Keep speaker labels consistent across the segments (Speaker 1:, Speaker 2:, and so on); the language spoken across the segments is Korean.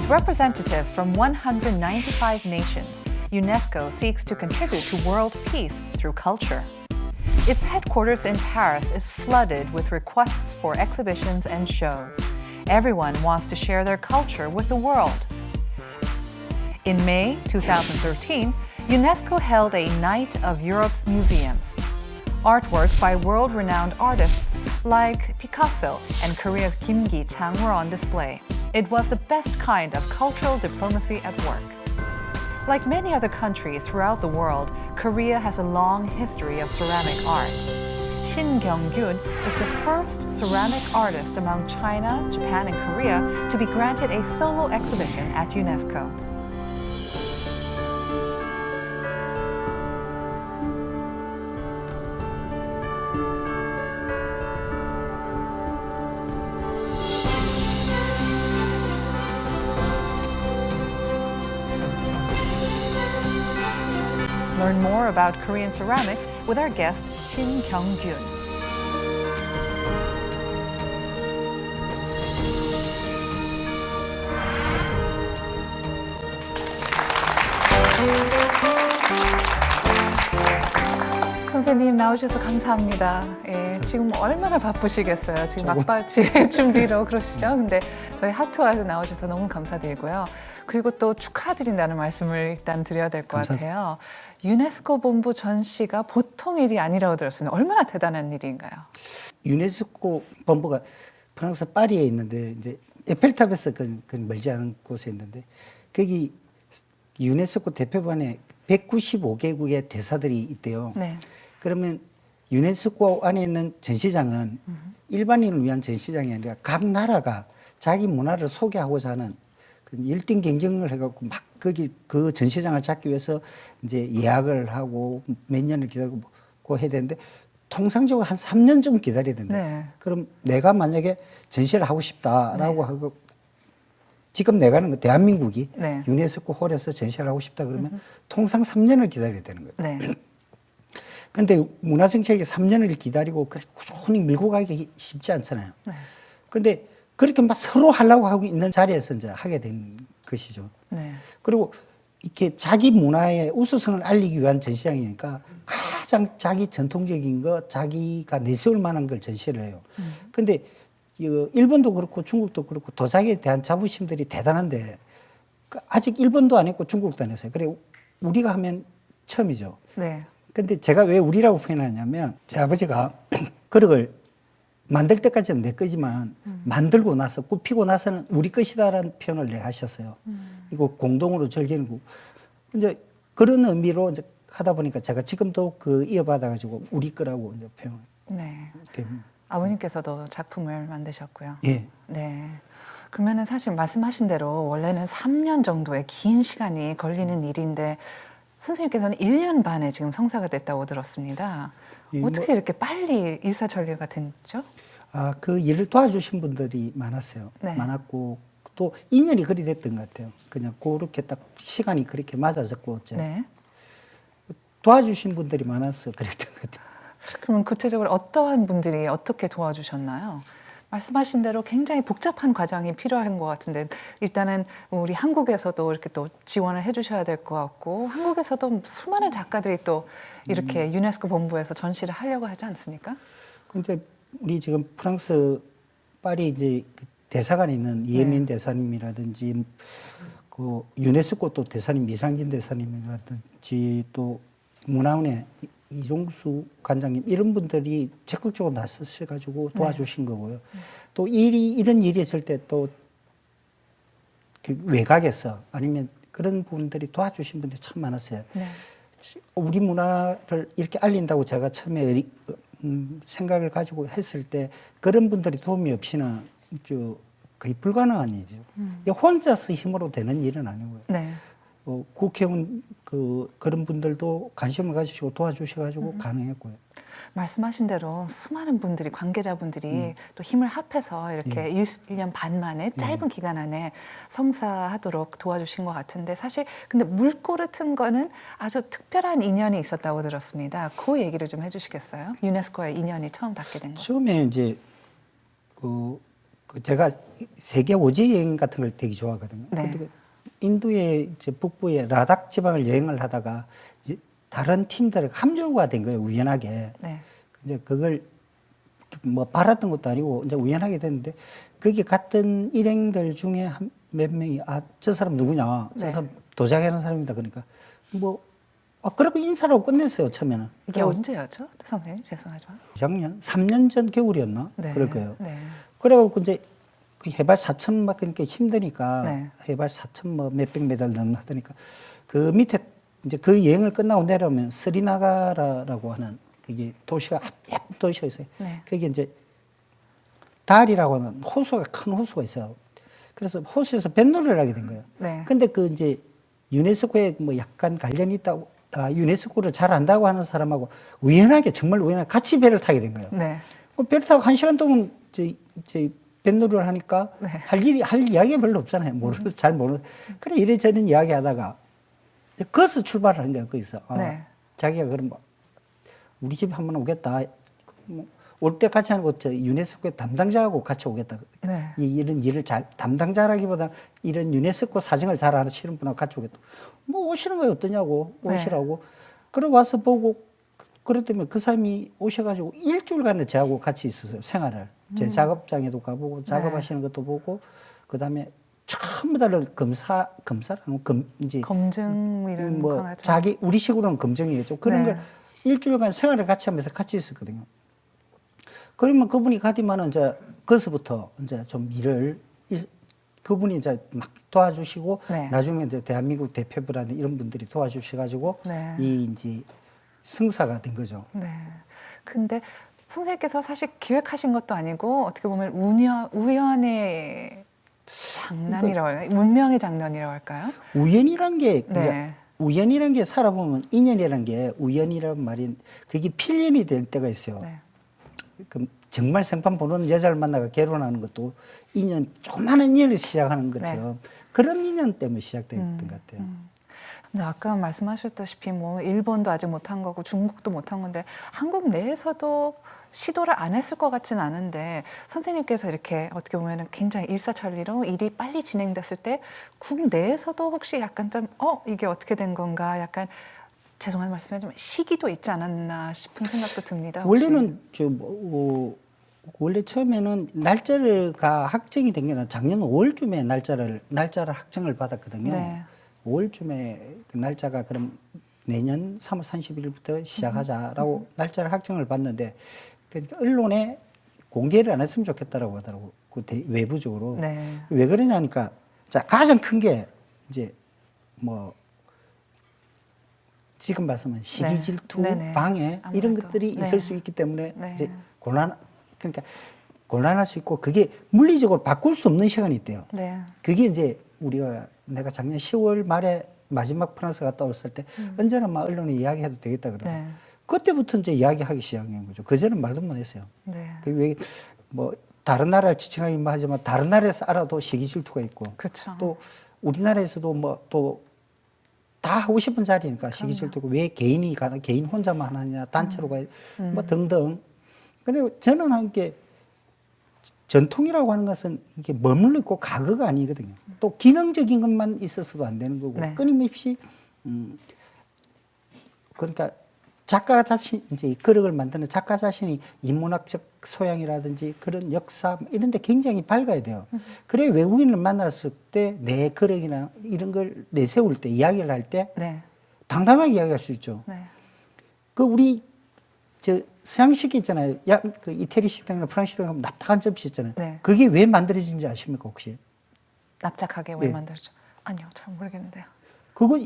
Speaker 1: With representatives from 195 nations, UNESCO seeks to contribute to world peace through culture. Its headquarters in Paris is flooded with requests for exhibitions and shows. Everyone wants to share their culture with the world. In May 2013, UNESCO held a Night of Europe's Museums. Artworks by world-renowned artists like Picasso and Korea's Kim Ki-chang were on display. It was the best kind of cultural diplomacy at work. Like many other countries throughout the world, Korea has a long history of ceramic art. Shin Kyung-gyun is the first ceramic artist among China, Japan, and Korea to be granted a solo exhibition at UNESCO. Learn more about Korean ceramics with our guest, Shin Kyung-gyun. 선생님 나오셔서 감사합니다. 예, 지금 얼마나 바쁘시겠어요. 지금 막바지 준비로 그러시죠. 근데 저희 하트와에서 나오셔서 너무 감사드리고요. 그리고 또 축하드린다는 말씀을 일단 드려야 될 것 같아요. 유네스코 본부 전시가 보통 일이 아니라고 들었습니다. 얼마나 대단한 일인가요?
Speaker 2: 유네스코 본부가 프랑스 파리에 있는데 이제 에펠탑에서 멀지 않은 곳에 있는데 거기 유네스코 대표반에 195개국의 대사들이 있대요. 네. 그러면 유네스코 안에 있는 전시장은 일반인을 위한 전시장이 아니라 각 나라가 자기 문화를 소개하고자 하는 일등 경쟁을 해갖고 막 거기 그 전시장을 잡기 위해서 이제 예약을 하고 몇 년을 기다리고 해야 되는데 통상적으로 한 3년 좀 기다려야 된다. 네. 그럼 내가 만약에 전시를 하고 싶다라고 하고 지금 내가 하는 거 대한민국이 유네스코 홀에서 전시를 하고 싶다 그러면 통상 3년을 기다려야 되는 거예요. 네. 근데 문화정책이 3년을 기다리고 꾸준히 밀고 가기 쉽지 않잖아요. 네. 근데 그렇게 막 서로 하려고 하고 있는 자리에서 이제 하게 된 것이죠. 네. 그리고 이렇게 자기 문화의 우수성을 알리기 위한 전시장이니까 가장 자기 전통적인 거, 자기가 내세울 만한 걸 전시를 해요. 근데 일본도 그렇고 중국도 그렇고 도자기에 대한 자부심들이 대단한데 아직 일본도 안 했고 중국도 안 했어요. 그래 우리가 하면 처음이죠. 네. 근데 제가 왜 우리라고 표현하냐면 제 아버지가 그릇을 만들 때까지는 내 거지만 만들고 나서 굽히고 나서는 우리 것이다라는 표현을 내 하셨어요. 이거 공동으로 즐기는 거. 이제 그런 의미로 이제 하다 보니까 제가 지금도 이어받아가지고 우리 거라고 이제 표현. 네. 됩니다.
Speaker 1: 아버님께서도 작품을 만드셨고요.
Speaker 2: 예.
Speaker 1: 네. 그러면은 사실 말씀하신 대로 원래는 3년 정도의 긴 시간이 걸리는 일인데 선생님께서는 1년 반에 지금 성사가 됐다고 들었습니다. 예, 어떻게 이렇게 빨리 일사천리가 됐죠?
Speaker 2: 그 일을 도와주신 분들이 많았어요. 네. 많았고 또 인연이 그리 됐던 것 같아요. 그냥 그렇게 딱 시간이 그렇게 맞아졌고 네. 도와주신 분들이 많아서 그랬던 것 같아요.
Speaker 1: 그러면 구체적으로 어떠한 분들이 어떻게 도와주셨나요? 말씀하신 대로 굉장히 복잡한 과정이 필요한 것 같은데 일단은 우리 한국에서도 이렇게 또 지원을 해주셔야 될 것 같고 한국에서도 수많은 작가들이 또 이렇게 유네스코 본부에서 전시를 하려고 하지 않습니까?
Speaker 2: 근데 우리 지금 프랑스 파리 이제 대사관에 있는 이혜민 대사님이라든지 그 유네스코 또 대사님 미상진 대사님이라든지 또 문화원의 이종수 관장님 이런 분들이 적극적으로 나서셔가지고 도와주신 거고요. 또 이런 일이 있을 때 또 외곽에서 아니면 그런 분들이 도와주신 분들이 참 많았어요. 네. 우리 문화를 이렇게 알린다고 제가 처음에 생각을 가지고 했을 때 그런 분들이 도움이 없이는 거의 불가능한 일이죠. 혼자서 힘으로 되는 일은 아니고요. 네. 국회의원 그런 분들도 관심을 가지시고 도와주셔가지고 가능했고요.
Speaker 1: 말씀하신 대로 수많은 분들이 관계자분들이 또 힘을 합해서 이렇게 1년 반 만에 짧은 기간 안에 성사하도록 도와주신 것 같은데 사실 근데 물꼬를 튼 거는 아주 특별한 인연이 있었다고 들었습니다. 그 얘기를 좀 해주시겠어요? 유네스코의 인연이 처음 닿게 된 거.
Speaker 2: 처음에 이제 그 제가 세계 오지 여행 같은 걸 되게 좋아하거든요.
Speaker 1: 네.
Speaker 2: 근데 그 인도의 이제 북부의 라닥 지방을 여행을 하다가 이제 다른 팀들 합류가 된 거예요, 우연하게.
Speaker 1: 네.
Speaker 2: 이제 그걸 뭐 바랐던 것도 아니고 이제 우연하게 됐는데 거기 갔던 일행들 중에 한 몇 명이 아, 저 사람 누구냐? 저
Speaker 1: 네.
Speaker 2: 사람 도자기하는 사람이다. 그러니까 뭐 그러고 인사를 하고 끝냈어요, 처음에는.
Speaker 1: 이게 언제였죠? 선생님, 죄송하지만.
Speaker 2: 작년 3년 전 겨울이었나?
Speaker 1: 네.
Speaker 2: 그럴 거예요.
Speaker 1: 네.
Speaker 2: 그래갖고 이제 그 해발 4천 막 그러니까 힘드니까
Speaker 1: 네.
Speaker 2: 해발 4천 뭐 몇백 메달 넘나드니까 그 밑에 이제 그 여행을 끝나고 내려오면 스리나가라라고 하는 그게 도시가 예쁜 도시가 있어요.
Speaker 1: 네.
Speaker 2: 그게 이제 달이라고 하는 호수가 큰 호수가 있어요. 그래서 호수에서 뱃놀이를 하게 된 거예요.
Speaker 1: 네.
Speaker 2: 근데 그 이제 유네스코에 뭐 약간 관련이 있다고 유네스코를 잘 안다고 하는 사람하고 우연하게 정말 우연하게 같이 배를 타게 된 거예요.
Speaker 1: 네.
Speaker 2: 배를 타고 1시간 동안 저 뱃놀이를 하니까
Speaker 1: 네.
Speaker 2: 할 이야기가 별로 없잖아요. 잘 모르는. 그래 이래저래 이야기 하다가 거기서 출발을 한 거예요. 거기서.
Speaker 1: 네.
Speaker 2: 자기가 그럼 뭐 우리 집에 한번 오겠다. 올 때 같이 하는 거 유네스코의 담당자하고 같이 오겠다.
Speaker 1: 네.
Speaker 2: 이런 일을 담당자라기보다 이런 유네스코 사정을 잘 아시는 분하고 같이 오겠다. 뭐 오시는 거 어떠냐고 오시라고. 그래 와서 보고 그랬더니 그 사람이 오셔가지고 일주일간을 저하고 같이 있었어요. 생활을. 제 작업장에도 가보고 작업하시는 것도 보고 그다음에 전부 다를 검사라는 이제
Speaker 1: 검증 이런
Speaker 2: 뭐
Speaker 1: 강화죠.
Speaker 2: 자기 우리식으로는 검증이겠죠. 그런
Speaker 1: 네.
Speaker 2: 걸 일주일간 생활을 같이 하면서 같이 있었거든요. 그러면 그분이 가디만은 이제 거기서부터 이제 좀 그분이 이제 막 도와주시고
Speaker 1: 네.
Speaker 2: 나중에 이제 대한민국 대표부라는 이런 분들이 도와주셔가지고
Speaker 1: 네.
Speaker 2: 이 이제 승사가 된 거죠.
Speaker 1: 네. 근데 선생님께서 사실 기획하신 것도 아니고 어떻게 보면 우연의 장난이라고 할까요? 운명의 장난이라고 할까요?
Speaker 2: 우연이란 게
Speaker 1: 네.
Speaker 2: 우연이란 게 살아보면 인연이란 게 우연이란 말이 그게 필연이 될 때가 있어요.
Speaker 1: 네.
Speaker 2: 그 정말 생판 보는 여자를 만나가 결혼하는 것도 인연, 조그마한 인연을 시작하는 것처럼 그런 인연 때문에 시작됐던 것 같아요.
Speaker 1: 근데 아까 말씀하셨다시피 뭐 일본도 아직 못한 거고 중국도 못한 건데 한국 내에서도 시도를 안 했을 것 같지는 않은데 선생님께서 이렇게 어떻게 보면 굉장히 일사천리로 일이 빨리 진행됐을 때 국내에서도 혹시 약간 좀 이게 어떻게 된 건가 약간 죄송한 말씀이지만 시기도 있지 않았나 싶은 생각도 듭니다. 혹시.
Speaker 2: 원래는 원래 처음에는 날짜가 확정이 된 게 작년 5월쯤에 날짜를 확정을 받았거든요.
Speaker 1: 네.
Speaker 2: 5월쯤에 그 날짜가 그럼 내년 3월 30일부터 시작하자라고 날짜를 확정을 받는데 그러니까 언론에 공개를 안 했으면 좋겠다라고 하더라고. 그 외부적으로.
Speaker 1: 네.
Speaker 2: 왜 그러냐니까 자 가장 큰 게 이제 뭐 지금 말씀한 시기
Speaker 1: 네.
Speaker 2: 질투,
Speaker 1: 네네.
Speaker 2: 방해 이런
Speaker 1: 아무래도.
Speaker 2: 것들이
Speaker 1: 네.
Speaker 2: 있을 수 있기 때문에
Speaker 1: 네.
Speaker 2: 이제 그러니까 곤란할 수 있고 그게 물리적으로 바꿀 수 없는 시간이 있대요.
Speaker 1: 네.
Speaker 2: 그게 이제 내가 작년 10월 말에 마지막 프랑스 갔다 왔을 때 언제나 막 언론에 이야기해도 되겠다 그러고
Speaker 1: 네.
Speaker 2: 그때부터 이제 이야기하기 시작한 거죠. 그전엔 말도 못 했어요.
Speaker 1: 네.
Speaker 2: 뭐 다른 나라를 지칭하긴 하지만 다른 나라에서 알아도 시기 질투가 있고
Speaker 1: 그렇죠.
Speaker 2: 또 우리나라에서도 뭐 또 다 하고 싶은 자리니까 시기 질투고 왜 개인 혼자만 하느냐 단체로 가야 뭐 등등. 근데 저는 한 게 전통이라고 하는 것은 이게 머물러 있고 과거가 아니거든요. 또 기능적인 것만 있어서도 안 되는 거고
Speaker 1: 네.
Speaker 2: 끊임없이 그러니까 작가 자신 이제 그릇을 만드는 작가 자신이 인문학적 소양이라든지 그런 역사 이런 데 굉장히 밝아야 돼요. 그래 외국인을 만났을 때 내 그릇이나 이런 걸 내세울 때 이야기를 할 때
Speaker 1: 네.
Speaker 2: 당당하게 이야기할 수 있죠.
Speaker 1: 네.
Speaker 2: 그 우리 서양식 있잖아요. 그 이태리 식당이나 프랑스 식당 가면 납작한 접시 있잖아요.
Speaker 1: 네.
Speaker 2: 그게 왜 만들어진지 아십니까 혹시?
Speaker 1: 납작하게 왜
Speaker 2: 네.
Speaker 1: 만들죠? 아니요, 잘 모르겠는데요.
Speaker 2: 그거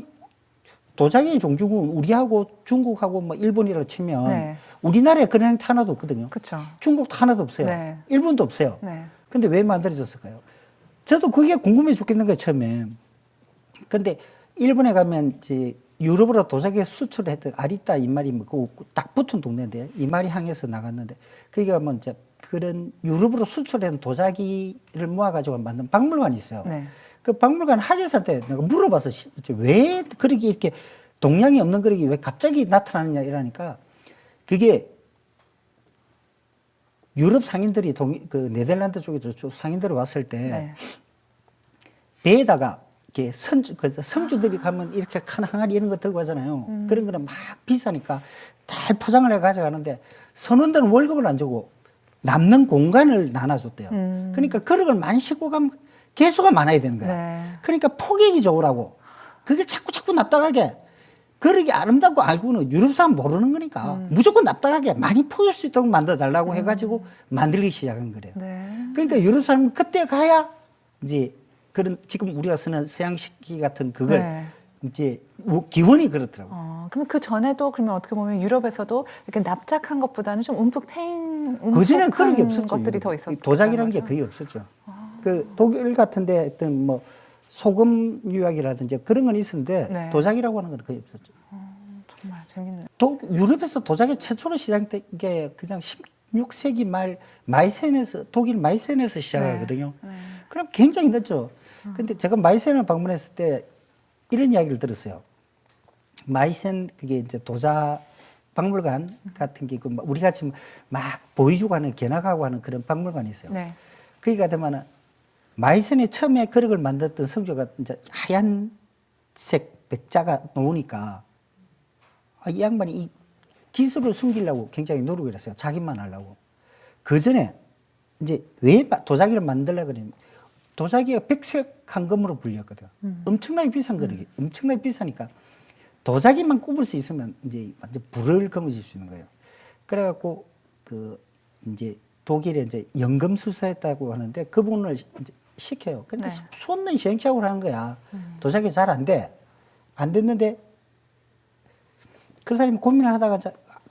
Speaker 2: 도자기의 종주국은 우리하고 중국하고 뭐 일본이라 치면
Speaker 1: 네.
Speaker 2: 우리나라에 그런 형태 하나도 없거든요.
Speaker 1: 그렇죠.
Speaker 2: 중국도 하나도 없어요.
Speaker 1: 네.
Speaker 2: 일본도 없어요.
Speaker 1: 네.
Speaker 2: 근데 왜 만들어졌을까요? 저도 그게 궁금해 죽겠는 거예요, 처음에. 근데 일본에 가면 이제 유럽으로 도자기 수출을 했던 아리따 이말이 딱 붙은 동네인데 이말이 향해서 나갔는데 거기 가면 이제 그런 유럽으로 수출한 도자기를 모아가지고 만든 박물관이 있어요.
Speaker 1: 네.
Speaker 2: 그 박물관 학예사한테 내가 물어봐서 왜 그렇게 이렇게 동양이 없는 그릇이 왜 갑자기 나타나느냐 이러니까 그게 유럽 상인들이 그 네덜란드 쪽에서 쭉 상인들이 왔을 때
Speaker 1: 네.
Speaker 2: 배에다가 이렇게 성주들이 가면 이렇게 큰 항아리 이런 거 들고 가잖아요. 그런 거는 막 비싸니까 잘 포장을 해 가져가는데 선원들은 월급을 안 주고 남는 공간을 나눠줬대요. 그러니까 그릇을 많이 싣고 가면 개수가 많아야 되는 거야.
Speaker 1: 네.
Speaker 2: 그러니까 폭액이 좋으라고. 그게 자꾸 납작하게. 그릇이 아름답고 알고는 유럽 사람 모르는 거니까 무조건 납작하게 많이 포일 수 있도록 만들어 달라고 해가지고 만들기 시작한 거래요.
Speaker 1: 네.
Speaker 2: 그러니까 유럽 사람은 그때 가야 이제 그런 지금 우리가 쓰는 서양식기 같은 그걸
Speaker 1: 네.
Speaker 2: 이제 기원이 그렇더라고요.
Speaker 1: 그럼 그 전에도 그러면 어떻게 보면 유럽에서도 이렇게 납작한 것보다는 좀 움푹 패인
Speaker 2: 그전에는 그런 게 없었죠.
Speaker 1: 것들이
Speaker 2: 유럽에.
Speaker 1: 더 있었던
Speaker 2: 도자기라는 게
Speaker 1: 거죠?
Speaker 2: 거의 없었죠. 그 독일 같은데 어떤 뭐 소금 유약이라든지 그런 건 있었는데
Speaker 1: 네.
Speaker 2: 도자기라고 하는 건 거의 없었죠.
Speaker 1: 정말 재밌네요.
Speaker 2: 유럽에서 도자기 최초로 시작된 게 그냥 16세기 말 마이센에서 독일 마이센에서 시작하거든요.
Speaker 1: 네.
Speaker 2: 그럼 굉장히 늦죠. 근데 제가 마이센을 방문했을 때 이런 이야기를 들었어요. 마이센 그게 이제 도자 박물관 같은 게 우리가 지금 막 보여주고 하는 견학하고 하는 그런 박물관이 있어요.
Speaker 1: 네.
Speaker 2: 거기가 되면은 마이센이 처음에 그릇을 만들었던 성조가 이제 하얀색 백자가 나오니까 이 양반이 이 기술을 숨기려고 굉장히 노력을 했어요. 자기만 하려고. 그 전에 이제 왜 도자기를 만들려고 그러냐면 도자기가 백색 황금으로 불렸거든. 엄청나게 비싼 거력이. 엄청나게 비싸니까 도자기만 굽을 수 있으면 이제 완전 불을 거머쥘 수 있는 거예요. 그래갖고 그 이제 독일에 이제 연금술사했다고 하는데 그분을 이제 시켜요. 근데
Speaker 1: 네.
Speaker 2: 수없는 시행착오를 하는 거야. 도자기 잘 안 돼. 안 됐는데 그 사람이 고민을 하다가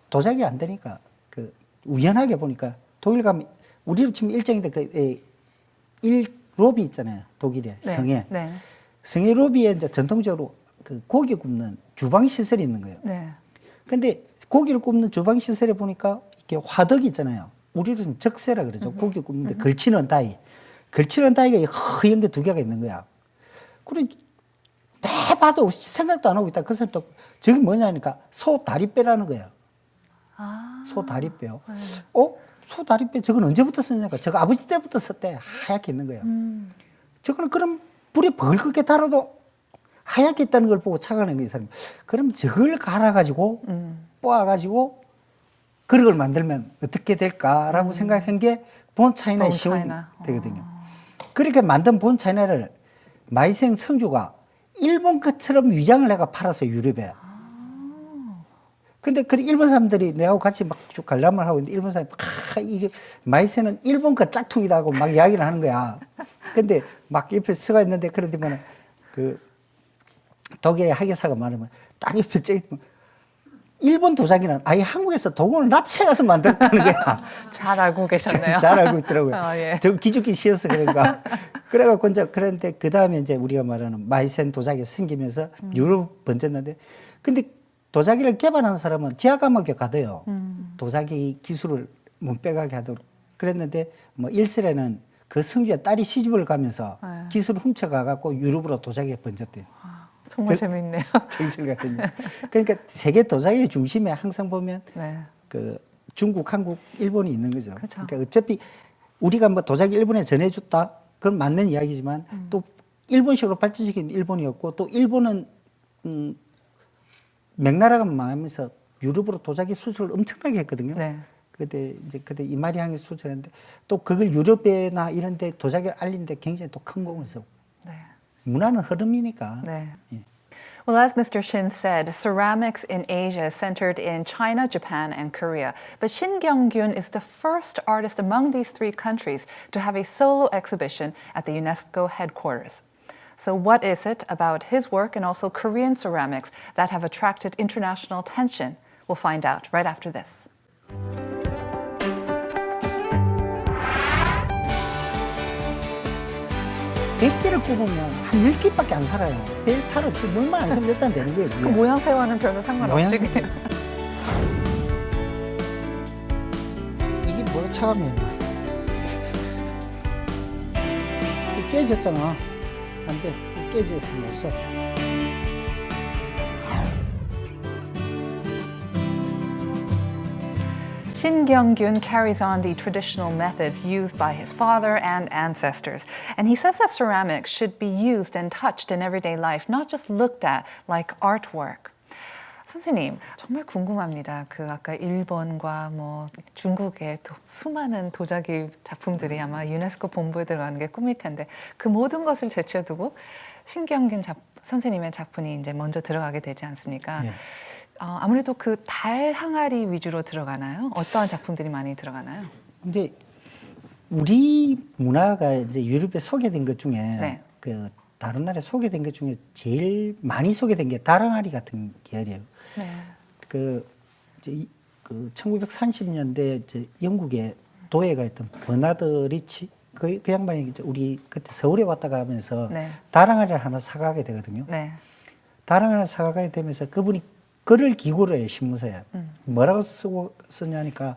Speaker 2: 도자기 안 되니까 그 우연하게 보니까 독일 가면 우리로 치면 일정인데 그 로비 있잖아요. 독일에
Speaker 1: 네.
Speaker 2: 성에.
Speaker 1: 네.
Speaker 2: 성의 로비에 이제 전통적으로 그 고기 굽는 주방 시설이 있는 거예요.
Speaker 1: 네.
Speaker 2: 근데 고기를 굽는 주방 시설에 보니까 이렇게 화덕이 있잖아요. 우리도 좀 적세라 그러죠. 고기 굽는데 걸치는 다이. 걸치는 다이가 허연 게 두 개가 있는 거야. 그래, 내 봐도 생각도 안 하고 있다. 그 사람 또 저게 뭐냐니까 소 다리뼈라는 거예요. 소 다리뼈. 소 다리뼈 저건 언제부터 썼냐니까 저거 아버지 때부터 썼대. 하얗게 있는 거예요. 저거는 그럼 불에 벌겋게 달아도 하얗게 있다는 걸 보고 착안한 거예요, 이 사람이. 그럼 저걸 갈아가지고 뽀아가지고 그릇을 만들면 어떻게 될까라고 생각한 게 본 차이나의
Speaker 1: 본
Speaker 2: 시원이
Speaker 1: 차이나.
Speaker 2: 되거든요. 그렇게 만든 본 차이나를 마이생 성주가 일본 것처럼 위장을 해가 팔았어요, 유럽에. 근데 그 일본 사람들이 내하고 같이 막 쭉 관람을 하고 있는데 일본 사람이 이게 마이센은 일본 거 짝퉁이다 하고 막 이야기를 하는 거야. 근데 막 옆에 서가 있는데 그런데 그 독일의 학예사가 말하면 딱 옆에 째 일본 도자기는 아예 한국에서 도금을 납치해 가서 만들었다는 거야.
Speaker 1: 잘 알고 계셨네요.
Speaker 2: 잘 알고 있더라고요.
Speaker 1: 예.
Speaker 2: 저 기죽기 쉬어서 그런가. 그래갖고 이제 그런데 그 다음에 이제 우리가 말하는 마이센 도자기가 생기면서 유럽 번졌는데 근데 도자기를 개발하는 사람은 지하감옥에 가둬요. 도자기 기술을 못 빼가게 하도록. 그랬는데 뭐 일설에는 그 성주의 딸이 시집을 가면서
Speaker 1: 네.
Speaker 2: 기술을 훔쳐가갖고 유럽으로 도자기가 번졌대요.
Speaker 1: 정말 재밌네요.
Speaker 2: 정설 같은. 그러니까 세계 도자기의 중심에 항상 보면
Speaker 1: 네.
Speaker 2: 그 중국, 한국, 일본이 있는 거죠.
Speaker 1: 그렇죠.
Speaker 2: 그러니까 어차피 우리가 뭐 도자기 일본에 전해줬다. 그건 맞는 이야기지만 또 일본식으로 발전시킨 일본이었고 또 일본은 명나라가 망하면서 유럽으로 도자기 수출을 엄청나게 했거든요.
Speaker 1: 네.
Speaker 2: 그때 이마리항에 수출했는데 또 그걸 유럽에나 이런 데 도자기를 알리는데 굉장히 또 큰 공을 썼고.
Speaker 1: 네.
Speaker 2: 문화는 흐름이니까.
Speaker 1: 네.
Speaker 2: 예.
Speaker 1: Well, as Mr. Shin said, ceramics in Asia is centered in China, Japan, and Korea. But Shin Kyung-gyun is the first artist among these three countries to have a solo exhibition at the UNESCO headquarters. So what is it about his work and also Korean ceramics that have attracted international attention? We'll find out right after this.
Speaker 2: 백 100개를 꼽으면 한 10개밖에 안 살아요. 별 탈 없이 물만 안 쓰면 일단 되는 거예요.
Speaker 1: 그 모양새와는 별로 상관없이.
Speaker 2: 모양새. 이게 뭐가 차가면 깨졌잖아. 안 돼. 깨져서 못 써.
Speaker 1: Shin Kyung-gyun carries on the traditional methods used by his father and ancestors. And he says that ceramics should be used and touched in everyday life, not just looked at like artwork. 선생님, 정말 궁금합니다. 그 아까 일본과 뭐 중국의 수많은 도자기 작품들이 아마 유네스코 본부에 들어가는 게 꿈일 텐데 그 모든 것을 제쳐두고 신경균 선생님의 작품이 이제 먼저 들어가게 되지 않습니까?
Speaker 2: 예.
Speaker 1: 아무래도 그 달 항아리 위주로 들어가나요? 어떠한 작품들이 많이 들어가나요?
Speaker 2: 이제 우리 문화가 이제 유럽에 소개된 것 중에
Speaker 1: 네.
Speaker 2: 그 다른 나라에 소개된 것 중에 제일 많이 소개된 게 달항아리 같은 계열이에요.
Speaker 1: 네.
Speaker 2: 그 1930년대 이제 영국에 도예가 있던 버나드 리치 그 양반이 이제 우리 그때 서울에 왔다가 하면서
Speaker 1: 네.
Speaker 2: 달항아리를 하나 사가게 되거든요.
Speaker 1: 네.
Speaker 2: 달항아리를 사가게 되면서 그분이 글을 기고를 해요, 신문서에. 뭐라고 쓰냐니까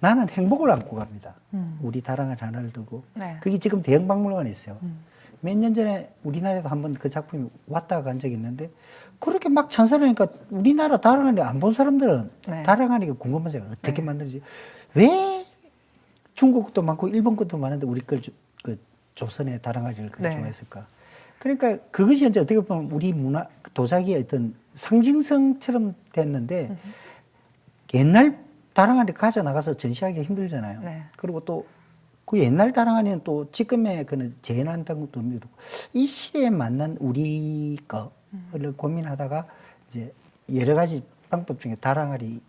Speaker 2: 나는 행복을 안고 갑니다. 우리 달항아리 하나를 두고.
Speaker 1: 네.
Speaker 2: 그게 지금 대형박물관에 있어요. 몇 년 전에 우리나라에도 한번 그 작품이 왔다가 간 적이 있는데 그렇게 막 찬사하니까 우리나라 달항아리 안 본 사람들은
Speaker 1: 네.
Speaker 2: 달항아리가 궁금하죠. 어떻게 만드는지. 왜 중국도 많고 일본 것도 많은데 우리 걸 그 조선의 달항아리를 그렇게
Speaker 1: 네.
Speaker 2: 좋아했을까. 그러니까 그것이 이제 어떻게 보면 우리 문화 도자기의 어떤 상징성처럼 됐는데 옛날 달항아리 가져 나가서 전시하기 힘들잖아요.
Speaker 1: 네.
Speaker 2: 그리고 또 그 옛날 달항아리는 또 지금의 그는 재현한다는 것도 의미도 있고 이 시대에 맞는 우리 거를 고민하다가 이제 여러 가지 방법 중에 달항아리를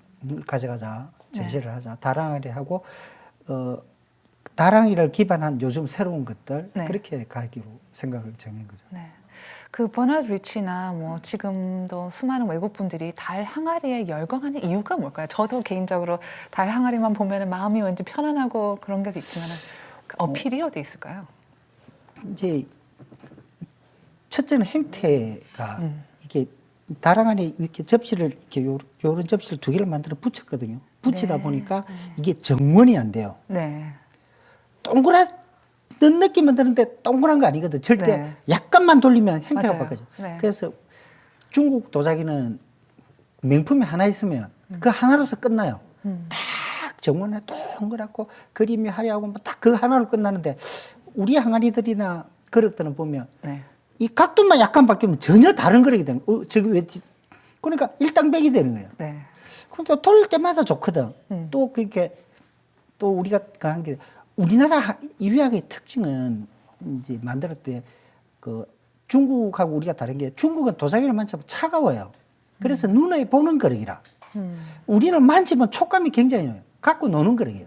Speaker 2: 가져가자 전시를 하자 달항아리 하고 달항아리를 기반한 요즘 새로운 것들
Speaker 1: 네.
Speaker 2: 그렇게 가기로 생각을 정한 거죠.
Speaker 1: 네. 그 버나드 리치나 뭐 지금도 수많은 외국 분들이 달 항아리에 열광하는 이유가 뭘까요? 저도 개인적으로 달 항아리만 보면 마음이 왠지 편안하고 그런 게 있지만 어필이 어디 있을까요?
Speaker 2: 이제 첫째는 행태가 이게 달항아리 이렇게 접시를 이렇게 요런 접시를 두 개를 만들어 붙였거든요. 붙이다
Speaker 1: 네.
Speaker 2: 보니까 이게 정원이 안 돼요.
Speaker 1: 네.
Speaker 2: 동그란 느낌은 드는데 동그란 거 아니거든. 절대
Speaker 1: 네.
Speaker 2: 약간만 돌리면 행태가
Speaker 1: 맞아요.
Speaker 2: 바뀌어져.
Speaker 1: 네.
Speaker 2: 그래서 중국 도자기는 명품이 하나 있으면 그 하나로서 끝나요. 딱 정원에 동그랗고 그림이 화려하고 딱 그 하나로 끝나는데 우리 항아리들이나 그릇들은 보면
Speaker 1: 네.
Speaker 2: 이 각도만 약간 바뀌면 전혀 다른 그릇이 되는 거예요. 저기 왜 그러니까 일당백이 되는 거예요.
Speaker 1: 네.
Speaker 2: 그럼 또 돌릴 때마다 좋거든. 또 그렇게 또 우리가 한 게 우리나라 유학의 특징은 이제 만들 때 그 중국하고 우리가 다른 게 중국은 도자기를 만지면 차가워요. 그래서 눈에 보는 그릇이라. 우리는 만지면 촉감이 굉장히 갖고 노는 그릇이에요.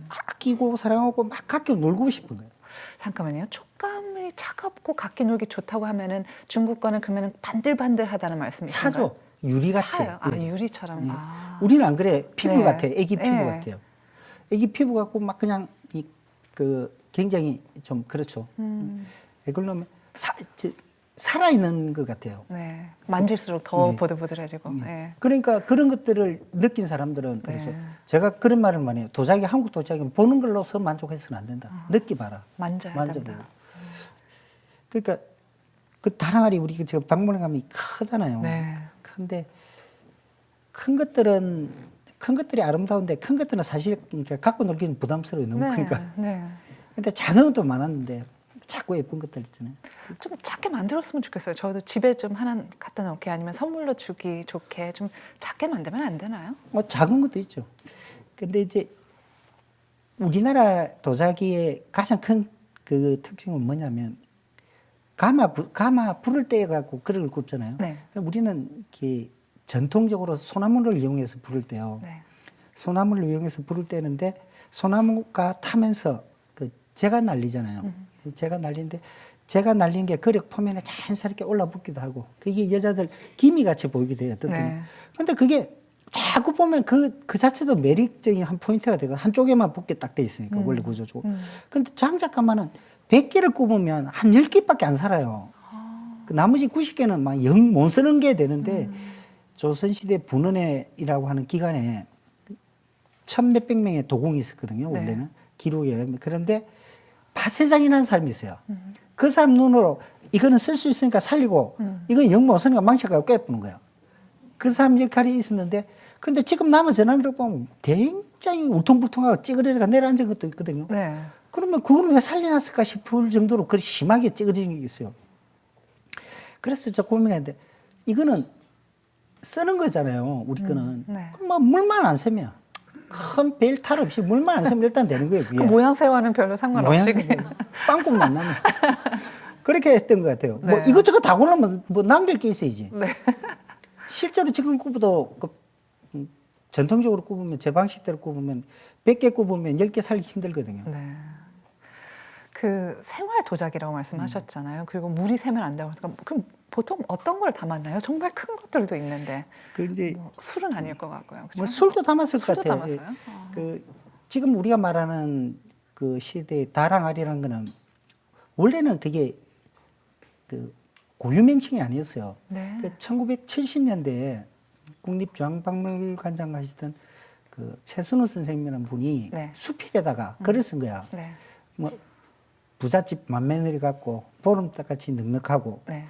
Speaker 2: 아끼고 사랑하고 막 갖고 놀고 싶은 거예요.
Speaker 1: 잠깐만요. 촉감이 차갑고 각기 놀기 좋다고 하면은 중국 거는 그러면 반들반들하다는 말씀이신가요?
Speaker 2: 차죠. 유리같이.
Speaker 1: 차요. 아,
Speaker 2: 예.
Speaker 1: 유리처럼.
Speaker 2: 예.
Speaker 1: 아.
Speaker 2: 우리는 안 그래. 피부
Speaker 1: 네.
Speaker 2: 같아요. 애기 피부
Speaker 1: 네.
Speaker 2: 같아요. 애기 피부 같고 막 그냥 굉장히 좀 그렇죠. 왜 그러냐면 살아있는 것 같아요.
Speaker 1: 네. 만질수록 더
Speaker 2: 네.
Speaker 1: 보들보들해지고. 네.
Speaker 2: 그러니까 그런 것들을 느낀 사람들은 그렇죠.
Speaker 1: 네.
Speaker 2: 제가 그런 말을 많이 해요. 도자기, 한국 도자기는 보는 걸로서 만족해서는 안 된다. 느껴봐라.
Speaker 1: 만져야
Speaker 2: 만져보고.
Speaker 1: 된다.
Speaker 2: 그러니까 그 다랑아리 우리 지금 박물관 가면 크잖아요.
Speaker 1: 네.
Speaker 2: 근데 큰 것들이 아름다운데 큰 것들은 사실 그러니까 갖고 놀기는 부담스러워요. 너무 크니까.
Speaker 1: 네.
Speaker 2: 근데 작은 것도 많았는데 자꾸 예쁜 것들 있잖아요.
Speaker 1: 좀 작게 만들었으면 좋겠어요. 저도 집에 좀 하나 갖다 놓게 아니면 선물로 주기 좋게 좀 작게 만들면 안 되나요?
Speaker 2: 작은 것도 있죠. 근데 이제 우리나라 도자기의 가장 큰 그 특징은 뭐냐면 가마 불을 떼 갖고 그릇을 굽잖아요.
Speaker 1: 네.
Speaker 2: 우리는 이렇게 전통적으로 소나무를 이용해서 불을 떼요.
Speaker 1: 네.
Speaker 2: 소나무를 이용해서 불을 떼는데 소나무가 타면서 그 재가 날리잖아요. 재가 날리는데 재가 날리는 게 그릇 표면에 자연스럽게 올라붙기도 하고 그게 여자들 기미같이 보이기도 해요.
Speaker 1: 네.
Speaker 2: 근데 그게 자꾸 보면 그 자체도 매력적인 한 포인트가 되고 한쪽에만 붙게 딱 돼 있으니까 원래 구조적으로. 근데 장작가마는 100개를 굽으면 한 10개밖에 안 살아요. 그 나머지 90개는 막 영 못 쓰는 게 되는데 조선시대 분원회이라고 하는 기간에 1,몇백 명의 도공이 있었거든요.
Speaker 1: 네.
Speaker 2: 원래는 기록에 의하면. 그런데 파세장이라는 사람이 있어요. 그 사람 눈으로 이거는 쓸 수 있으니까 살리고 이건 영 못 쓰니까 망쳐가지고 깨부는 거예요. 그 사람 역할이 있었는데 근데 지금 남은 전화기를 보면 굉장히 울퉁불퉁하고 찌그러져가 내려앉은 것도 있거든요.
Speaker 1: 네.
Speaker 2: 그러면 그걸 왜 살려놨을까 싶을 정도로 그렇게 심하게 찌그러진 게 있어요. 그래서 저 고민했는데 이거는 쓰는 거잖아요. 우리 거는.
Speaker 1: 네.
Speaker 2: 그럼 뭐 물만 안 세면 큰 별 탈 없이 물만 안 세면 일단 되는 거예요.
Speaker 1: 그 모양새와는 별로 상관없이.
Speaker 2: 모양새는 빵꾸만 나면. 그렇게 했던 것 같아요. 뭐
Speaker 1: 네.
Speaker 2: 이것저것 다 고르면 뭐 남길 게 있어야지.
Speaker 1: 네.
Speaker 2: 실제로 지금 굽어도 전통적으로 굽으면 제 방식대로 굽으면 100개 굽으면 10개 살기 힘들거든요.
Speaker 1: 네. 그 생활 도자기라고 말씀하셨잖아요. 그리고 물이 새면 안 된다고 하니까 그럼 보통 어떤 걸 담았나요? 정말 큰 것들도 있는데
Speaker 2: 그 이제
Speaker 1: 뭐 술은 아닐 것 같고요. 그렇죠?
Speaker 2: 뭐 술도 담았을 것
Speaker 1: 술도
Speaker 2: 같아요.
Speaker 1: 담았어요?
Speaker 2: 그 지금 우리가 말하는 그 시대의 다랑알이라는 거는 원래는 되게 그 고유 명칭이 아니었어요.
Speaker 1: 네.
Speaker 2: 그 1970년대에 국립중앙박물관장 하시던 그 최순호 선생님이라는 분이
Speaker 1: 네.
Speaker 2: 수필에다가 글을 쓴 거야.
Speaker 1: 네.
Speaker 2: 뭐 부잣집 맏며느리 같고 보름달같이 넉넉하고
Speaker 1: 네.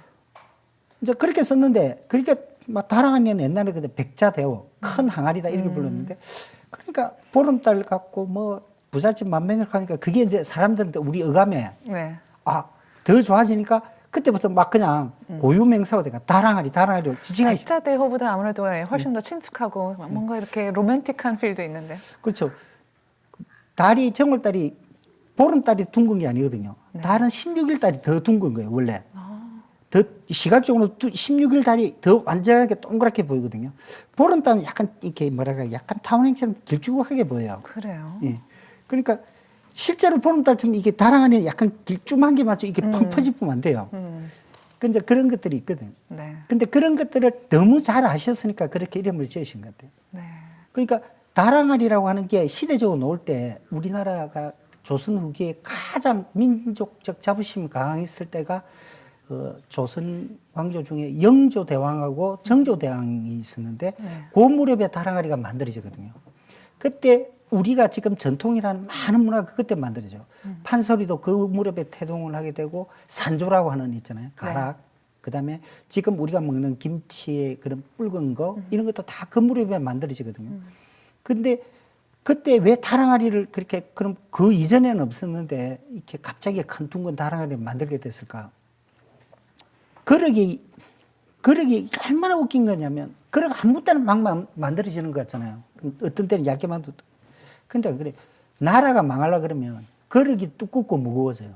Speaker 2: 이제 그렇게 썼는데 그렇게 막 다랑아니는 옛날에 그때 백자대오 큰 항아리다 이렇게 불렀는데 그러니까 보름달 같고 뭐 부잣집 맏며느리 하니까 그게 이제 사람들한테 우리 어감에
Speaker 1: 네.
Speaker 2: 아 더 좋아지니까 그때부터 막 그냥 고유 명사가 돼가 다랑아리로 지칭하기 시작.
Speaker 1: 백자 대호보다 아무래도 훨씬 더 친숙하고 뭔가 이렇게 로맨틱한 필도 있는데.
Speaker 2: 그렇죠. 달이 정월달이 보름달이 둥근 게 아니거든요. 달은 16일 달이 더 둥근 거예요 원래. 더 시각적으로 16일 달이 더 완전하게 동그랗게 보이거든요. 보름달은 약간 이렇게 뭐랄까 약간 타원행처럼 길쭉하게 보여요.
Speaker 1: 그래요.
Speaker 2: 예. 그러니까 실제로 보름달처럼 이게 다랑아리는 약간 길쭉한 게 맞죠. 이게 펑 퍼지면 안 돼요. 근데 그런 것들이 있거든.
Speaker 1: 네.
Speaker 2: 근데 그런 것들을 너무 잘 아셨으니까 그렇게 이름을 지으신 것 같아요.
Speaker 1: 네.
Speaker 2: 그러니까 다랑알이라고 하는 게 시대적으로 놓을 때 우리나라가 조선 후기에 가장 민족적 자부심이 강했을 때가 조선 왕조 중에 영조대왕하고 정조대왕이 있었는데 그 무렵에 다랑아리가 만들어지거든요. 그때 우리가 지금 전통이라는 많은 문화가 그때 만들어져. 판서리도 그 무렵에 태동을 하게 되고 산조라고 하는 있잖아요. 가락. 그다음에 지금 우리가 먹는 김치의 그런 붉은 거 이런 것도 다 그 무렵에 만들어지거든요. 근데 그때 왜 다랑아리를 그렇게 그럼 그 이전에는 없었는데 이렇게 갑자기 큰 둥근 다랑아리를 만들게 됐을까? 그러기 얼마나 웃긴 거냐면 그러고 아무 때나 막 만들어지는 거 같잖아요. 어떤 때는 얇게 만들어도. 근데 그래 나라가 망하려 그러면 그러기 두껍고 무거워져요.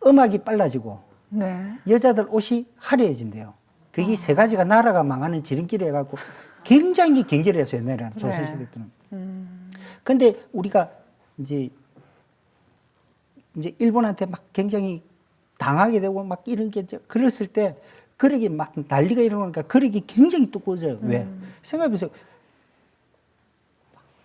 Speaker 2: 음악이 빨라지고
Speaker 1: 네.
Speaker 2: 여자들 옷이 화려해진대요. 그게 세 가지가 나라가 망하는 지름길이 해갖고 굉장히 경계했어요. 옛날에는 조선시대 때는. 근데 우리가 이제 일본한테 막 굉장히 당하게 되고 막 이런 게 그랬을 때 그러기 막 난리가 일어나니까 그러기 굉장히 두꺼워져요. 왜? 생각해보세요.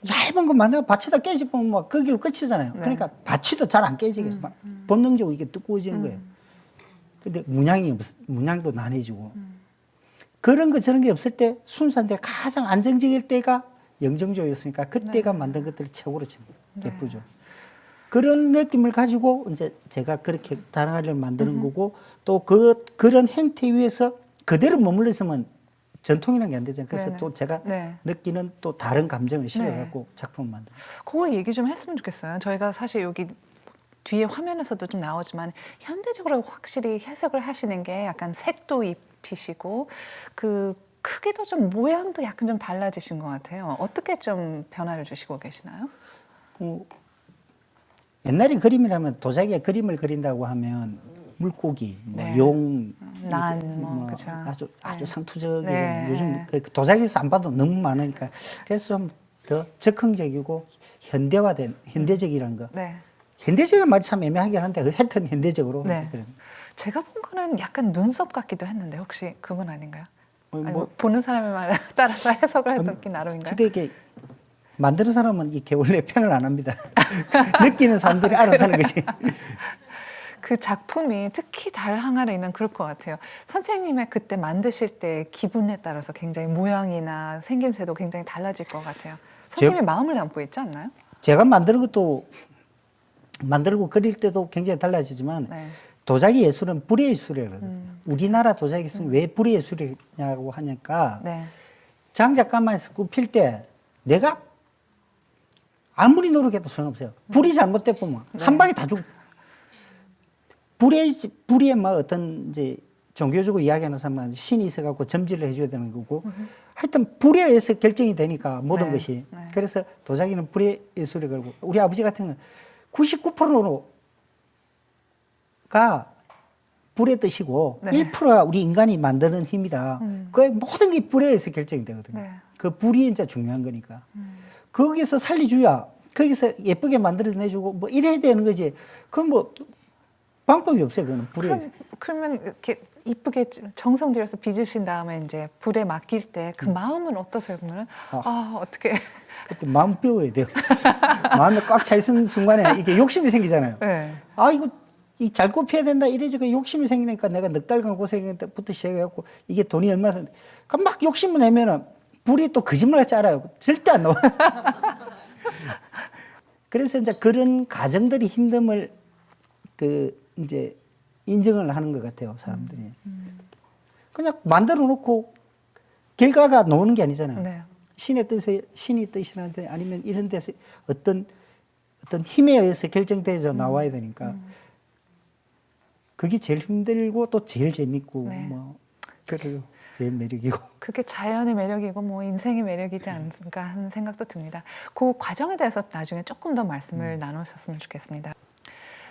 Speaker 2: 얇은 거 만나고 받치다 깨지면 막 거기로 끝이잖아요.
Speaker 1: 네.
Speaker 2: 그러니까 받치도 잘 안 깨지게 막 본능적으로 이게 두꺼워지는 거예요. 근데 문양도 난해지고 그런 거 저런 게 없을 때 순수한데 가장 안정적일 때가 영정조였으니까 그때가 만든 것들이 최고로 예쁘죠. 그런 느낌을 가지고 이제 제가 그렇게 다랑아리를 만드는 거고 또 그런 행태 위에서 그대로 머물러 있으면 전통이라는 게 안 되잖아요. 그래서
Speaker 1: 네네.
Speaker 2: 또 제가
Speaker 1: 네.
Speaker 2: 느끼는 또 다른 감정을 실어갖고 작품을 만드는
Speaker 1: 그걸 얘기 좀 했으면 좋겠어요. 저희가 사실 여기 뒤에 화면에서도 좀 나오지만 현대적으로 확실히 해석을 하시는 게 약간 색도 입히시고 그 크기도 좀 모양도 약간 좀 달라지신 것 같아요. 어떻게 좀 변화를 주시고 계시나요?
Speaker 2: 옛날에 그림이라면 도자기에 그림을 그린다고 하면 물고기, 뭐
Speaker 1: 네.
Speaker 2: 용,
Speaker 1: 난,
Speaker 2: 이렇게
Speaker 1: 뭐, 그쵸.
Speaker 2: 아주
Speaker 1: 네.
Speaker 2: 상투적이잖아요.
Speaker 1: 네.
Speaker 2: 요즘 그 도자기에서 안 봐도 너무 많으니까 그래서 좀 더 적극적이고 현대적이라는 거.
Speaker 1: 네.
Speaker 2: 현대적인 말이 참 애매하긴 한데 하여튼 현대적으로.
Speaker 1: 네.
Speaker 2: 그런.
Speaker 1: 제가 본 거는 약간 눈썹 같기도 했는데 혹시 그건 아닌가요?
Speaker 2: 뭐,
Speaker 1: 아니, 뭐 보는 사람의 말에 따라서 해석을 해석이 나름인가요?
Speaker 2: 근데 이게 만드는 사람은 이렇게 원래 평을 안 합니다. 느끼는 사람들이 알아서 하는 거지.
Speaker 1: 그 작품이 특히 달 항아리는 그럴 것 같아요. 선생님의 그때 만드실 때 기분에 따라서 굉장히 모양이나 생김새도 굉장히 달라질 것 같아요. 선생님의 마음을 담고 있지 않나요?
Speaker 2: 제가 만드는 것도 만들고 그릴 때도 굉장히 달라지지만
Speaker 1: 네.
Speaker 2: 도자기 예술은 불의 예술이거든요. 우리나라 도자기 예술은 왜 불의 예술이냐고 하니까
Speaker 1: 네.
Speaker 2: 장작 가만히서 굽힐 때 내가 아무리 노력해도 소용없어요. 불이 잘못돼 보면 한 방에 다 죽. 불에 막 어떤 이제 종교적으로 이야기하는 사람은 신이 있어갖고 점지를 해줘야 되는 거고 하여튼 불에 의해서 결정이 되니까 모든
Speaker 1: 네.
Speaker 2: 것이.
Speaker 1: 네.
Speaker 2: 그래서 도자기는 불의 예술이 걸고 우리 아버지 같은 경우는 99%가 불의 뜻이고
Speaker 1: 네.
Speaker 2: 1%가 우리 인간이 만드는 힘이다. 그 모든 게 불에 의해서 결정이 되거든요.
Speaker 1: 네.
Speaker 2: 그 불이 진짜 중요한 거니까. 거기서 살리줘야 거기서 예쁘게 만들어내주고 뭐 이래야 되는 거지. 그건 뭐 방법이 없어요. 그거는 불에 의해서.
Speaker 1: 그러면 이렇게 이쁘게 정성 들여서 빚으신 다음에 이제 불에 맡길 때 그 마음은 어떠세요? 그러면 어떻게?
Speaker 2: 그때 마음 배워야 돼요. 마음에 꽉 차 있는 순간에 이게 욕심이 생기잖아요.
Speaker 1: 네.
Speaker 2: 이거 잘 꼽혀야 된다 이래저래 욕심이 생기니까 내가 넉 달간 고생부터 시작해갖고 이게 돈이 얼마 든 막 욕심을 내면은 불이 또 거짓말같이 알아요. 절대 안 나와. 그래서 이제 그런 가정들이 힘듦을 이제 인정을 하는 것 같아요, 사람들이. 그냥 만들어 놓고 결과가 나오는 게 아니잖아요.
Speaker 1: 네.
Speaker 2: 신이 뜻이라는데 아니면 이런 데서 어떤 힘에 의해서 결정돼서 나와야 되니까 그게 제일 힘들고 또 제일 재밌고
Speaker 1: 네.
Speaker 2: 뭐 그래요. 제일 매력이고.
Speaker 1: 그게 자연의 매력이고 뭐 인생의 매력이지 않을까 하는 생각도 듭니다. 그 과정에 대해서 나중에 조금 더 말씀을 나누셨으면 좋겠습니다.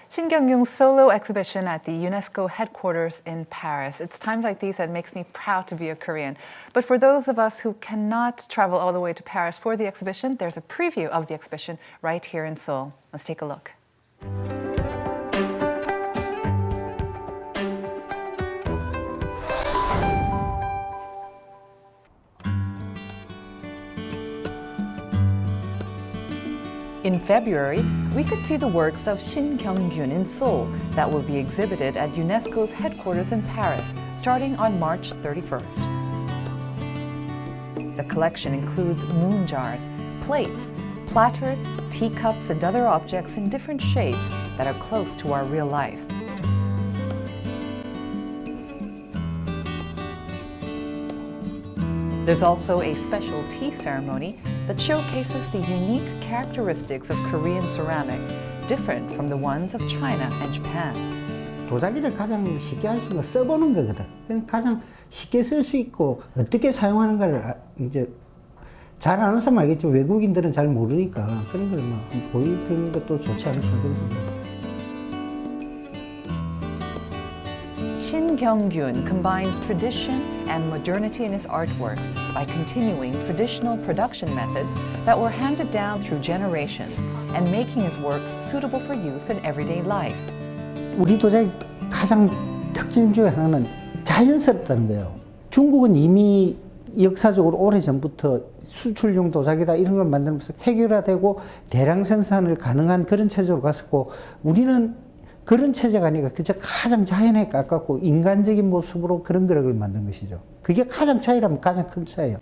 Speaker 1: 신경균's solo exhibition at the UNESCO headquarters in Paris. It's times like these that makes me proud to be a Korean. But for those of us who cannot travel all the way to Paris for the exhibition, there's a preview of the exhibition right here in Seoul. Let's take a look. In February, we could see the works of Shin Kyung-gyun in Seoul that will be exhibited at UNESCO's headquarters in Paris starting on March 31st. The collection includes moon jars, plates, platters, teacups, and other objects in different shapes that are close to our real life. There's also a special tea ceremony that showcases the unique characteristics of Korean ceramics, different from the ones of China and Japan.
Speaker 2: 도자기를 가장 쉽게 할 수 있는 건 써보는 거거든. 그냥 가장 쉽게 쓸 수 있고 어떻게 사용하는가를 이제 잘 아는 사람 알겠지만 외국인들은 잘 모르니까 그런 걸 막 보여주는 것도 좋지 않을까 그런
Speaker 1: Shin Kyung-gyun combines tradition and modernity in his artworks by continuing traditional production methods that were handed down through generations and making his works suitable for use in everyday life.
Speaker 2: 우리 도자기 가장 특징 중에 하나는 자연스럽다는 거예요. 중국은 이미 역사적으로 오래전부터 수출용 도자기다 이런 걸 만들면서 해결화되고 대량 생산을 가능한 그런 체제로 갔었고 우리는 그런 체제가 아니라 그저 가장 자연에 가깝고 인간적인 모습으로 그런 그릇을 만든 것이죠. 그게 가장 차이라면 가장 큰 차이예요.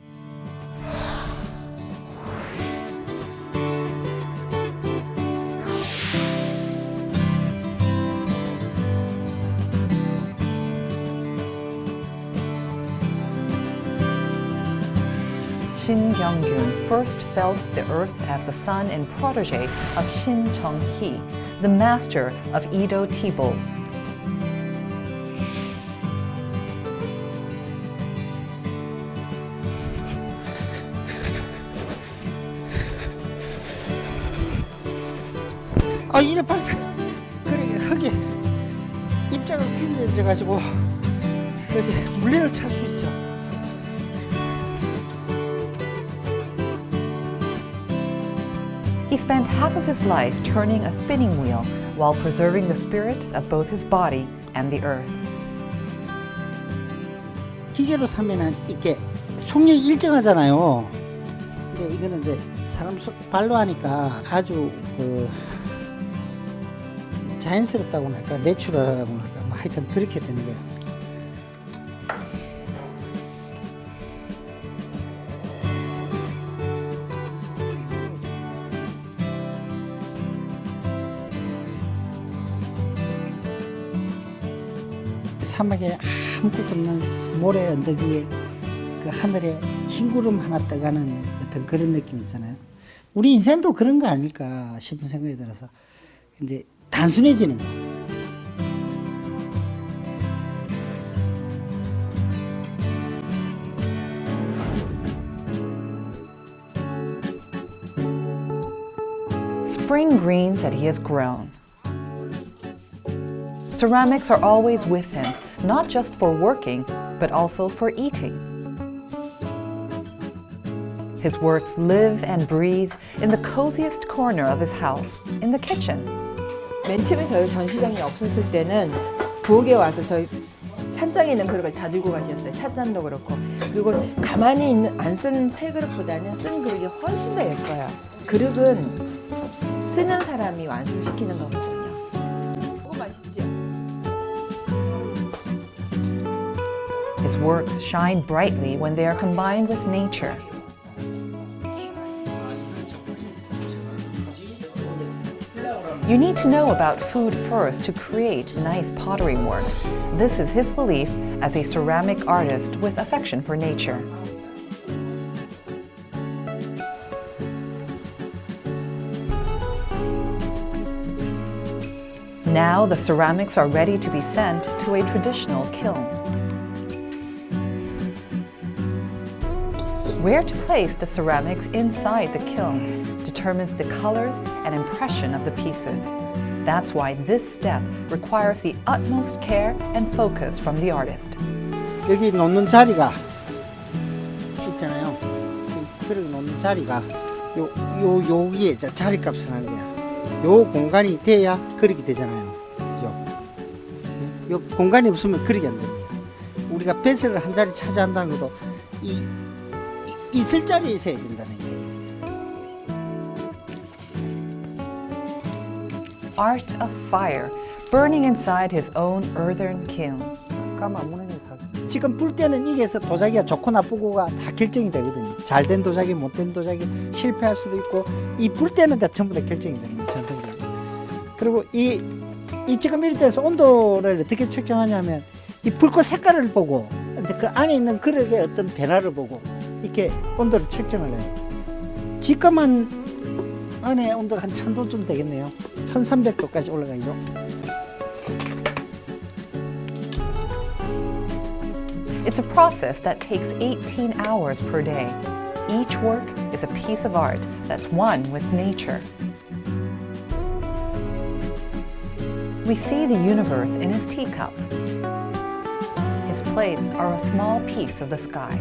Speaker 1: Shin Kyung-gyun first felt the earth as the son and protege of Shin Chong-hee, the master of Edo tea bowls.
Speaker 2: 이래 빨리 그래 흙에 입자가 균일해져 가지고 여기 물레를 찰 수 있어.
Speaker 1: He spent half of his life turning a spinning wheel while preserving the spirit of both his body and the earth.
Speaker 2: 기계로 사면은 이렇게 속력이 일정하잖아요. 근데 이거는 이제 사람 발로 하니까 아주 자연스럽다고나 할까, 내추럴하다고나 할까, 뭐 하여튼 그렇게 되는 거예요. 사막에 아무것도 없는 모래 언덕 위에 그 하늘에 흰 구름 하나 떠가는 어떤 그런 느낌 있잖아요. 우리 인생도 그런 거 아닐까 싶은 생각이 들어서 근데 단순해지는 거.
Speaker 1: Spring greens that he has grown. Ceramics are always with him, not just for working, but also for eating. His works live and breathe in the coziest corner of his house, in the kitchen.
Speaker 3: 맨 처음에 저희 전시장이 없었을 때는 부엌에 와서 저희 찬장에 있는 그릇을 다 들고 가셨어요. 찻잔도 그렇고. 그리고 가만히 있는 안 쓴 새 그릇보다는 쓴 그릇이 훨씬 더 예뻐요. 그릇은 쓰는 사람이 완성시키는 거거든요. 이거 맛있지?
Speaker 1: His works shine brightly when they are combined with nature. You need to know about food first to create nice pottery works. This is his belief as a ceramic artist with affection for nature. Now the ceramics are ready to be sent to a traditional kiln. Where to place the ceramics inside the kiln determines the colors and impression of the pieces. That's why this step requires the utmost care and focus from the artist.
Speaker 2: 여기 놓는 자리가 있잖아요. 그릇 놓는 자리가 요 위에 자리 값을 하는 거야. 요 공간이 돼야 그릇이 되잖아요. 그죠? 요 공간이 없으면 그릇이 안 됩니다. 우리가 벤슬을 한 자리 차지한다는 것도 있을 자리에 있어야 된다는 얘기예요.
Speaker 1: Art of fire, burning inside his own earthen kiln.
Speaker 2: 지금 불 때는 이게서 도자기가 좋고 나쁘고가 다 결정이 되거든요. 잘된 도자기, 못된 도자기, 실패할 수도 있고 이 불 때는 다 전부 다 결정이 되는 거예요. 전통적으로. 그리고 이 지금 이럴 때서 온도를 어떻게 측정하냐면 이 불꽃 색깔을 보고 이제 그 안에 있는 그릇의 어떤 변화를 보고 이렇게 온도를 측정을 해요. 지금은 안에 온도가 한 1000도쯤 되겠네요. 1300도까지 올라가죠.
Speaker 1: It's a process that takes 18 hours per day. Each work is a piece of art that's one with nature. We see the universe in his teacup. His plates are a small piece of the sky.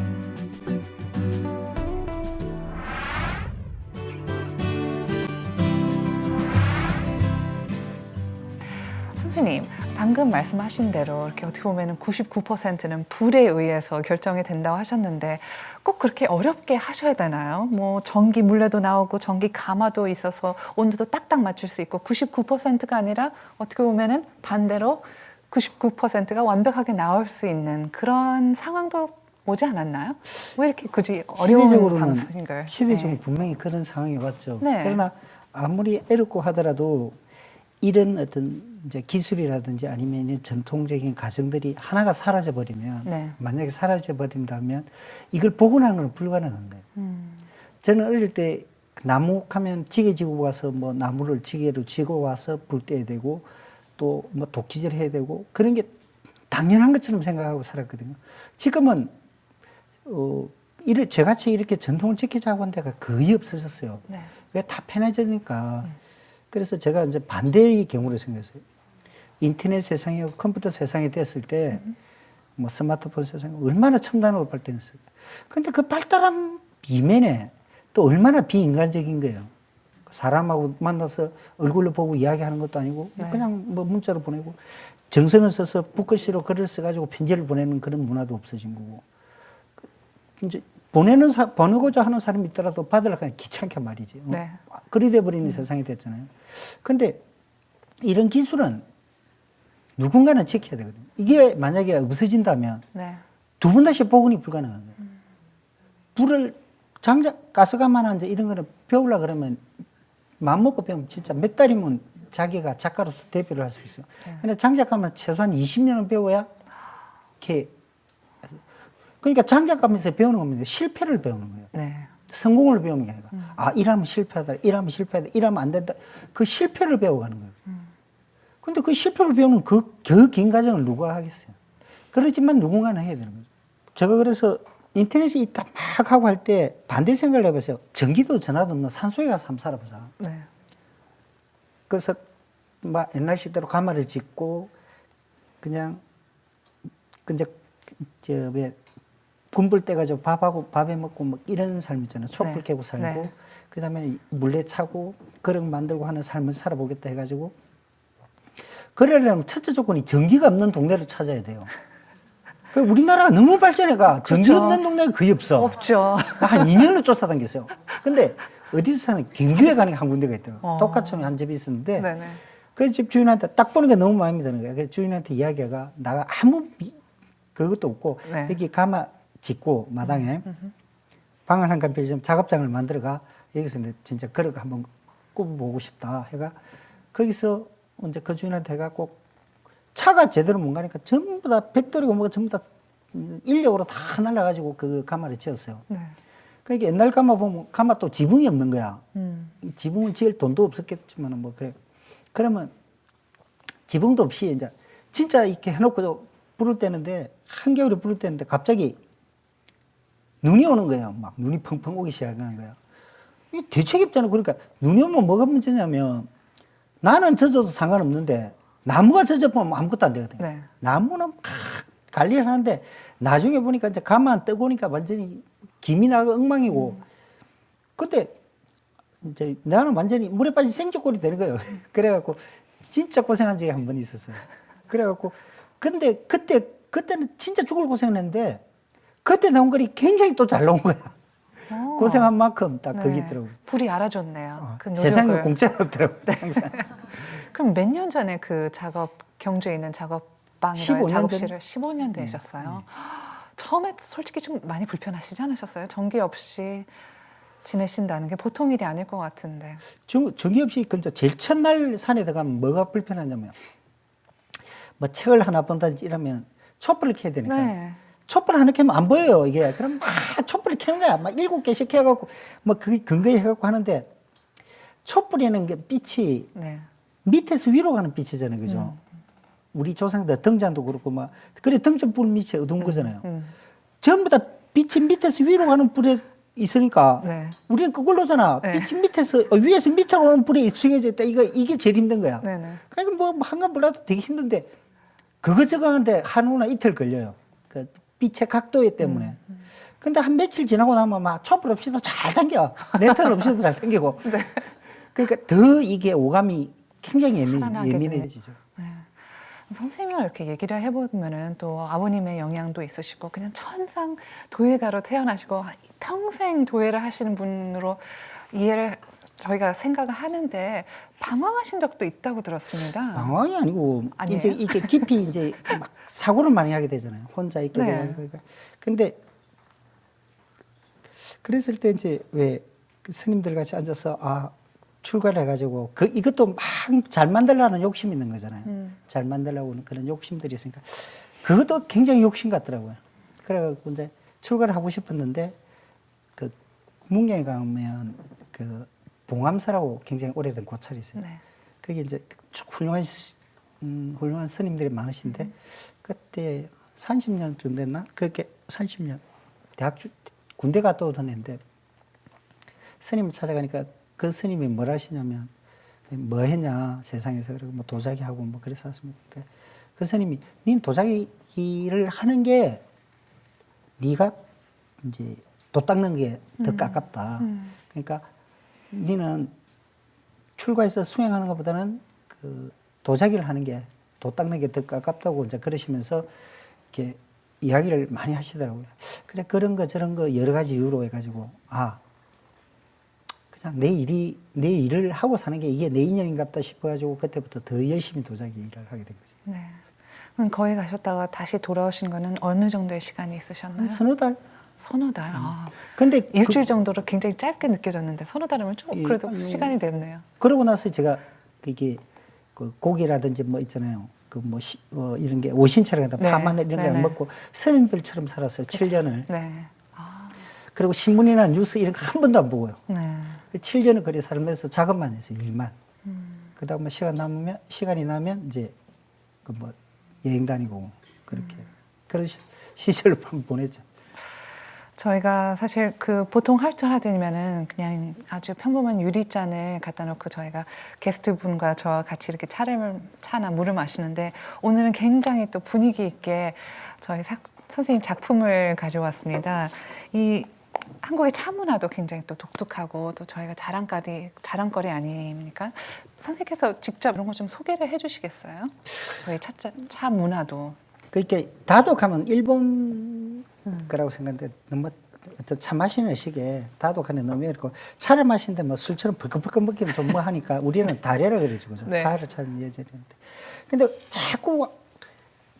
Speaker 1: 선생님, 방금 말씀하신 대로 이렇게 어떻게 보면 99%는 불에 의해서 결정이 된다고 하셨는데 꼭 그렇게 어렵게 하셔야 되나요? 뭐 전기 물레도 나오고 전기 가마도 있어서 온도도 딱딱 맞출 수 있고 99%가 아니라 어떻게 보면은 반대로 99%가 완벽하게 나올 수 있는 그런 상황도 오지 않았나요? 왜 이렇게 굳이 어려운 방식인가요?
Speaker 2: 시대적으로
Speaker 1: 네.
Speaker 2: 분명히 그런 상황이 왔죠.
Speaker 1: 네.
Speaker 2: 그러나 아무리 어렵고 하더라도 이런 어떤 이제 기술이라든지 아니면 전통적인 가정들이 하나가 사라져 버리면
Speaker 1: 네.
Speaker 2: 만약에 사라져 버린다면 이걸 복원하는 건 불가능한 거예요. 저는 어릴 때 나무 하면 지게 지고 와서 뭐 나무를 지게로 지고 와서 불 떼야 되고 또 뭐 도끼질 해야 되고 그런 게 당연한 것처럼 생각하고 살았거든요. 지금은 저같이 이렇게 전통을 지키자고 한 데가 거의 없어졌어요.
Speaker 1: 네.
Speaker 2: 왜 다 편해지니까. 그래서 제가 이제 반대의 경우를 생겼어요. 인터넷 세상이 컴퓨터 세상이 됐을 때, 뭐 스마트폰 세상이 얼마나 첨단으로 발전했어요. 근데 그 발달한 이면에 또 얼마나 비인간적인 거예요. 사람하고 만나서 얼굴로 보고 이야기하는 것도 아니고,
Speaker 1: 네.
Speaker 2: 그냥 뭐 문자로 보내고, 정성을 써서 붓글씨로 글을 써가지고 편지를 보내는 그런 문화도 없어진 거고. 이제 보내고자 하는 사람이 있더라도 받으려고 귀찮게 말이지.
Speaker 1: 네.
Speaker 2: 그리 돼버리는 세상이 됐잖아요. 근데 이런 기술은 누군가는 지켜야 되거든요. 이게 만약에 없어진다면
Speaker 1: 네.
Speaker 2: 두 번 다시 복원이 불가능한 거예요. 불을 가스가마나 이제 이런 거는 배우려 그러면 맘먹고 배우면 진짜 몇 달이면 자기가 작가로서 데뷔를 할 수 있어요. 근데 장작가만 최소한 20년은 배워야 이렇게 그러니까 장작가면서 배우는 겁니다. 실패를 배우는 거예요.
Speaker 1: 네.
Speaker 2: 성공을 배우는 게 아니라 아 이러면 실패하다, 이러면 실패하다, 이러면 안 된다. 그 실패를 배워가는 거예요. 근데 그 실패를 배우는 그 긴 과정을 누가 하겠어요? 그렇지만 누군가는 해야 되는 거죠. 제가 그래서 인터넷에 있다 막 하고 할 때 반대 생각을 해봤어요. 전기도 전화도 없는 산속에 가서 한번 살아보자.
Speaker 1: 네.
Speaker 2: 그래서 막 옛날 식대로 가마를 짓고 그냥 근데 저왜 군불 때 가지고 밥하고 밥에 먹고 막 이런 삶 있잖아요. 촛불
Speaker 1: 네.
Speaker 2: 깨고 살고
Speaker 1: 네.
Speaker 2: 그다음에 물레 차고 그릇 만들고 하는 삶을 살아보겠다 해가지고 그러려면 첫째 조건이 전기가 없는 동네를 찾아야 돼요. 그 우리나라가 너무 발전해가 전기
Speaker 1: 그렇죠.
Speaker 2: 없는 동네가 거의 없어.
Speaker 1: 없죠.
Speaker 2: 나 한 2년을 쫓아다녔어요. 근데 어디서 사는 경주에 가는 게 한 군데가 있더라고요. 독화촌에 한 집이 있었는데
Speaker 1: 네네.
Speaker 2: 그 집 주인한테 딱 보니까 너무 마음에 드는 거야. 그래서 주인한테 이야기가 나가 아무 그것도 없고
Speaker 1: 네.
Speaker 2: 여기 가마 짓고 마당에 방을 한 칸 좀 작업장을 만들어가 여기서 이제 진짜 그릇 한번 굽어보고 싶다 해가 거기서 이제 그 주인한테 해갖고 차가 제대로 못 가니까 전부 다 백돌이고 뭐가 전부 다 인력으로 다 날라가지고 그 가마를 지었어요.
Speaker 1: 네.
Speaker 2: 그러니까 옛날 가마 보면 가마 또 지붕이 없는 거야.
Speaker 1: 음.
Speaker 2: 이 지붕을 지을 돈도 없었겠지만 뭐 그래. 그러면 지붕도 없이 이제 진짜 이렇게 해놓고 불을 때는데 한겨울에 불을 때는데 갑자기 눈이 오는 거예요. 막 눈이 펑펑 오기 시작하는 거예요. 이게 대책이 없잖아요. 그러니까 눈이 오면 뭐가 문제냐면 나는 젖어도 상관없는데 나무가 젖어보면 아무것도 안 되거든요.
Speaker 1: 네.
Speaker 2: 나무는 막 관리를 하는데 나중에 보니까 이제 가만 떠보니까 완전히 김이 나고 엉망이고 근데 이제 나는 완전히 물에 빠진 생쥐꼴이 되는 거예요. 그래갖고 진짜 고생한 적이 한 번 있었어요. 그래갖고 근데 그때는 진짜 죽을 고생을 했는데 그때 나온 글이 굉장히 또 잘 나온 거야.
Speaker 1: 오.
Speaker 2: 고생한 만큼 딱 거기
Speaker 1: 네.
Speaker 2: 있더라고요.
Speaker 1: 불이 알아줬네요. 그
Speaker 2: 세상에
Speaker 1: 노력을.
Speaker 2: 공짜는 없더라고요. 항상.
Speaker 1: 그럼 몇 년 전에 그 경주에 있는
Speaker 2: 15년
Speaker 1: 작업방이나 작업실을 15년 되셨어요. 처음에 솔직히 좀 많이 불편하시지 않으셨어요? 전기 없이 지내신다는 게 보통 일이 아닐 것 같은데.
Speaker 2: 전기 없이 근데 제일 첫날 산에 들어가면 뭐가 불편하냐면 뭐 책을 하나 본다든지 이러면 촛불을 켜야 되니까
Speaker 1: 네.
Speaker 2: 촛불 하나 켜면 안 보여요 이게. 그럼 막 촛불을 켜는 거야. 막 7개씩 해갖고 뭐 그게 근거에 해갖고 하는데 촛불에는 게 빛이
Speaker 1: 네.
Speaker 2: 밑에서 위로 가는 빛이잖아요, 그죠? 우리 조상들 등잔도 그렇고 막 그래 등잔불 밑이 어두운 거잖아요. 전부 다 빛이 밑에서 위로 가는 불에 있으니까
Speaker 1: 네.
Speaker 2: 우리는 그걸로잖아.
Speaker 1: 네.
Speaker 2: 빛이 위에서 밑으로 오는 불에 익숙해져 있다. 이게 제일 힘든 거야.
Speaker 1: 네네.
Speaker 2: 그러니까 뭐 한간 몰라도 되게 힘든데 그거 적응하는데 하루나 이틀 걸려요. 그 빛의 각도 때문에. 근데 한 며칠 지나고 나면 막 촛불 없이도 잘 당겨. 랜턴 없이도 잘 당기고.
Speaker 1: 네.
Speaker 2: 그러니까 더 이게 오감이 굉장히
Speaker 1: 살아나게
Speaker 2: 예민해지죠.
Speaker 1: 네. 선생님이랑 이렇게 얘기를 해보면은 또 아버님의 영향도 있으시고 그냥 천상 도예가로 태어나시고 평생 도예를 하시는 분으로 이해를 저희가 생각을 하는데 방황하신 적도 있다고 들었습니다.
Speaker 2: 방황이 아니고
Speaker 1: 아니에요?
Speaker 2: 이제 이게 깊이 이제 막 사고를 많이 하게 되잖아요. 혼자 있게
Speaker 1: 네.
Speaker 2: 되고 그러니까. 근데 그랬을 때 이제 왜 그 스님들 같이 앉아서 출가를 해가지고 이것도 막 잘 만들려는 욕심이 있는 거잖아요. 잘 만들려고 하는 그런 욕심들이 있으니까 그것도 굉장히 욕심 같더라고요. 그래가지고 이제 출가를 하고 싶었는데 그 문경에 가면 그 봉암사라고 굉장히 오래된 고찰이 있어요.
Speaker 1: 네.
Speaker 2: 그게 이제 훌륭한 스님들이 많으신데 그때 30년쯤 됐나? 그렇게 30년 군대 갔다 오던 애인데 스님을 찾아가니까 그 스님이 뭘 하시냐면 뭐 했냐 세상에서 그러고 뭐 도자기 하고 뭐 그랬었습니다. 그 스님이 닌 도자기 일을 하는 게 네가 이제 도 닦는 게 더 깝깝다. 그러니까 니는 출가해서 수행하는 것보다는 그 도자기를 하는 게 도 닦는 게 더 깝깝다고 이제 그러시면서 이렇게 이야기를 많이 하시더라고요. 그래 그런 거 저런 거 여러 가지 이유로 해가지고 그냥 내 일을 하고 사는 게 이게 내 인연인갑다 싶어가지고 그때부터 더 열심히 도자기 일을 하게 된 거죠.
Speaker 1: 네. 그럼 거기 가셨다가 다시 돌아오신 거는 어느 정도의 시간이 있으셨나요?
Speaker 2: 한 서너 달.
Speaker 1: 서너 달.
Speaker 2: 근데
Speaker 1: 일주일 정도로 굉장히 짧게 느껴졌는데 서너 달이면 좀
Speaker 2: 예,
Speaker 1: 그래도
Speaker 2: 아니요.
Speaker 1: 시간이 됐네요.
Speaker 2: 그러고 나서 제가 이게 그 고기라든지 뭐 있잖아요. 그 뭐 이런 게 오신채랑
Speaker 1: 네.
Speaker 2: 파마늘 이런 걸
Speaker 1: 네네.
Speaker 2: 먹고 스님들처럼 살았어요. 7년을.
Speaker 1: 네.
Speaker 2: 그리고 신문이나 뉴스 이런 거 한 번도 안 보고요.
Speaker 1: 네.
Speaker 2: 7년을 그리 살면서 작업만 했어요. 일만. 그다음에 시간이 나면 이제 그 뭐 여행 다니고 그렇게 그런 시절을 보냈죠.
Speaker 1: 저희가 사실 그 보통 할주하드면은 그냥 아주 평범한 유리잔을 갖다 놓고 저희가 게스트분과 저와 같이 이렇게 차나 물을 마시는데 오늘은 굉장히 또 분위기 있게 저희 선생님 작품을 가져왔습니다. 이 한국의 차 문화도 굉장히 또 독특하고 또 저희가 자랑거리 아닙니까? 선생님께서 직접 이런 거 좀 소개를 해주시겠어요? 저희 차 문화도.
Speaker 2: 그러니까 다독하면 일본 거라고 생각하는데 너무 어떤 차 마시는 식에 다독하는 너무 이렇고 차를 마시는데 뭐 술처럼 벌컥벌컥 먹기면 좀 뭐 하니까 우리는 다래라 그러죠. 그죠?
Speaker 1: 네.
Speaker 2: 다를 찾는 예절이었는데. 근데 자꾸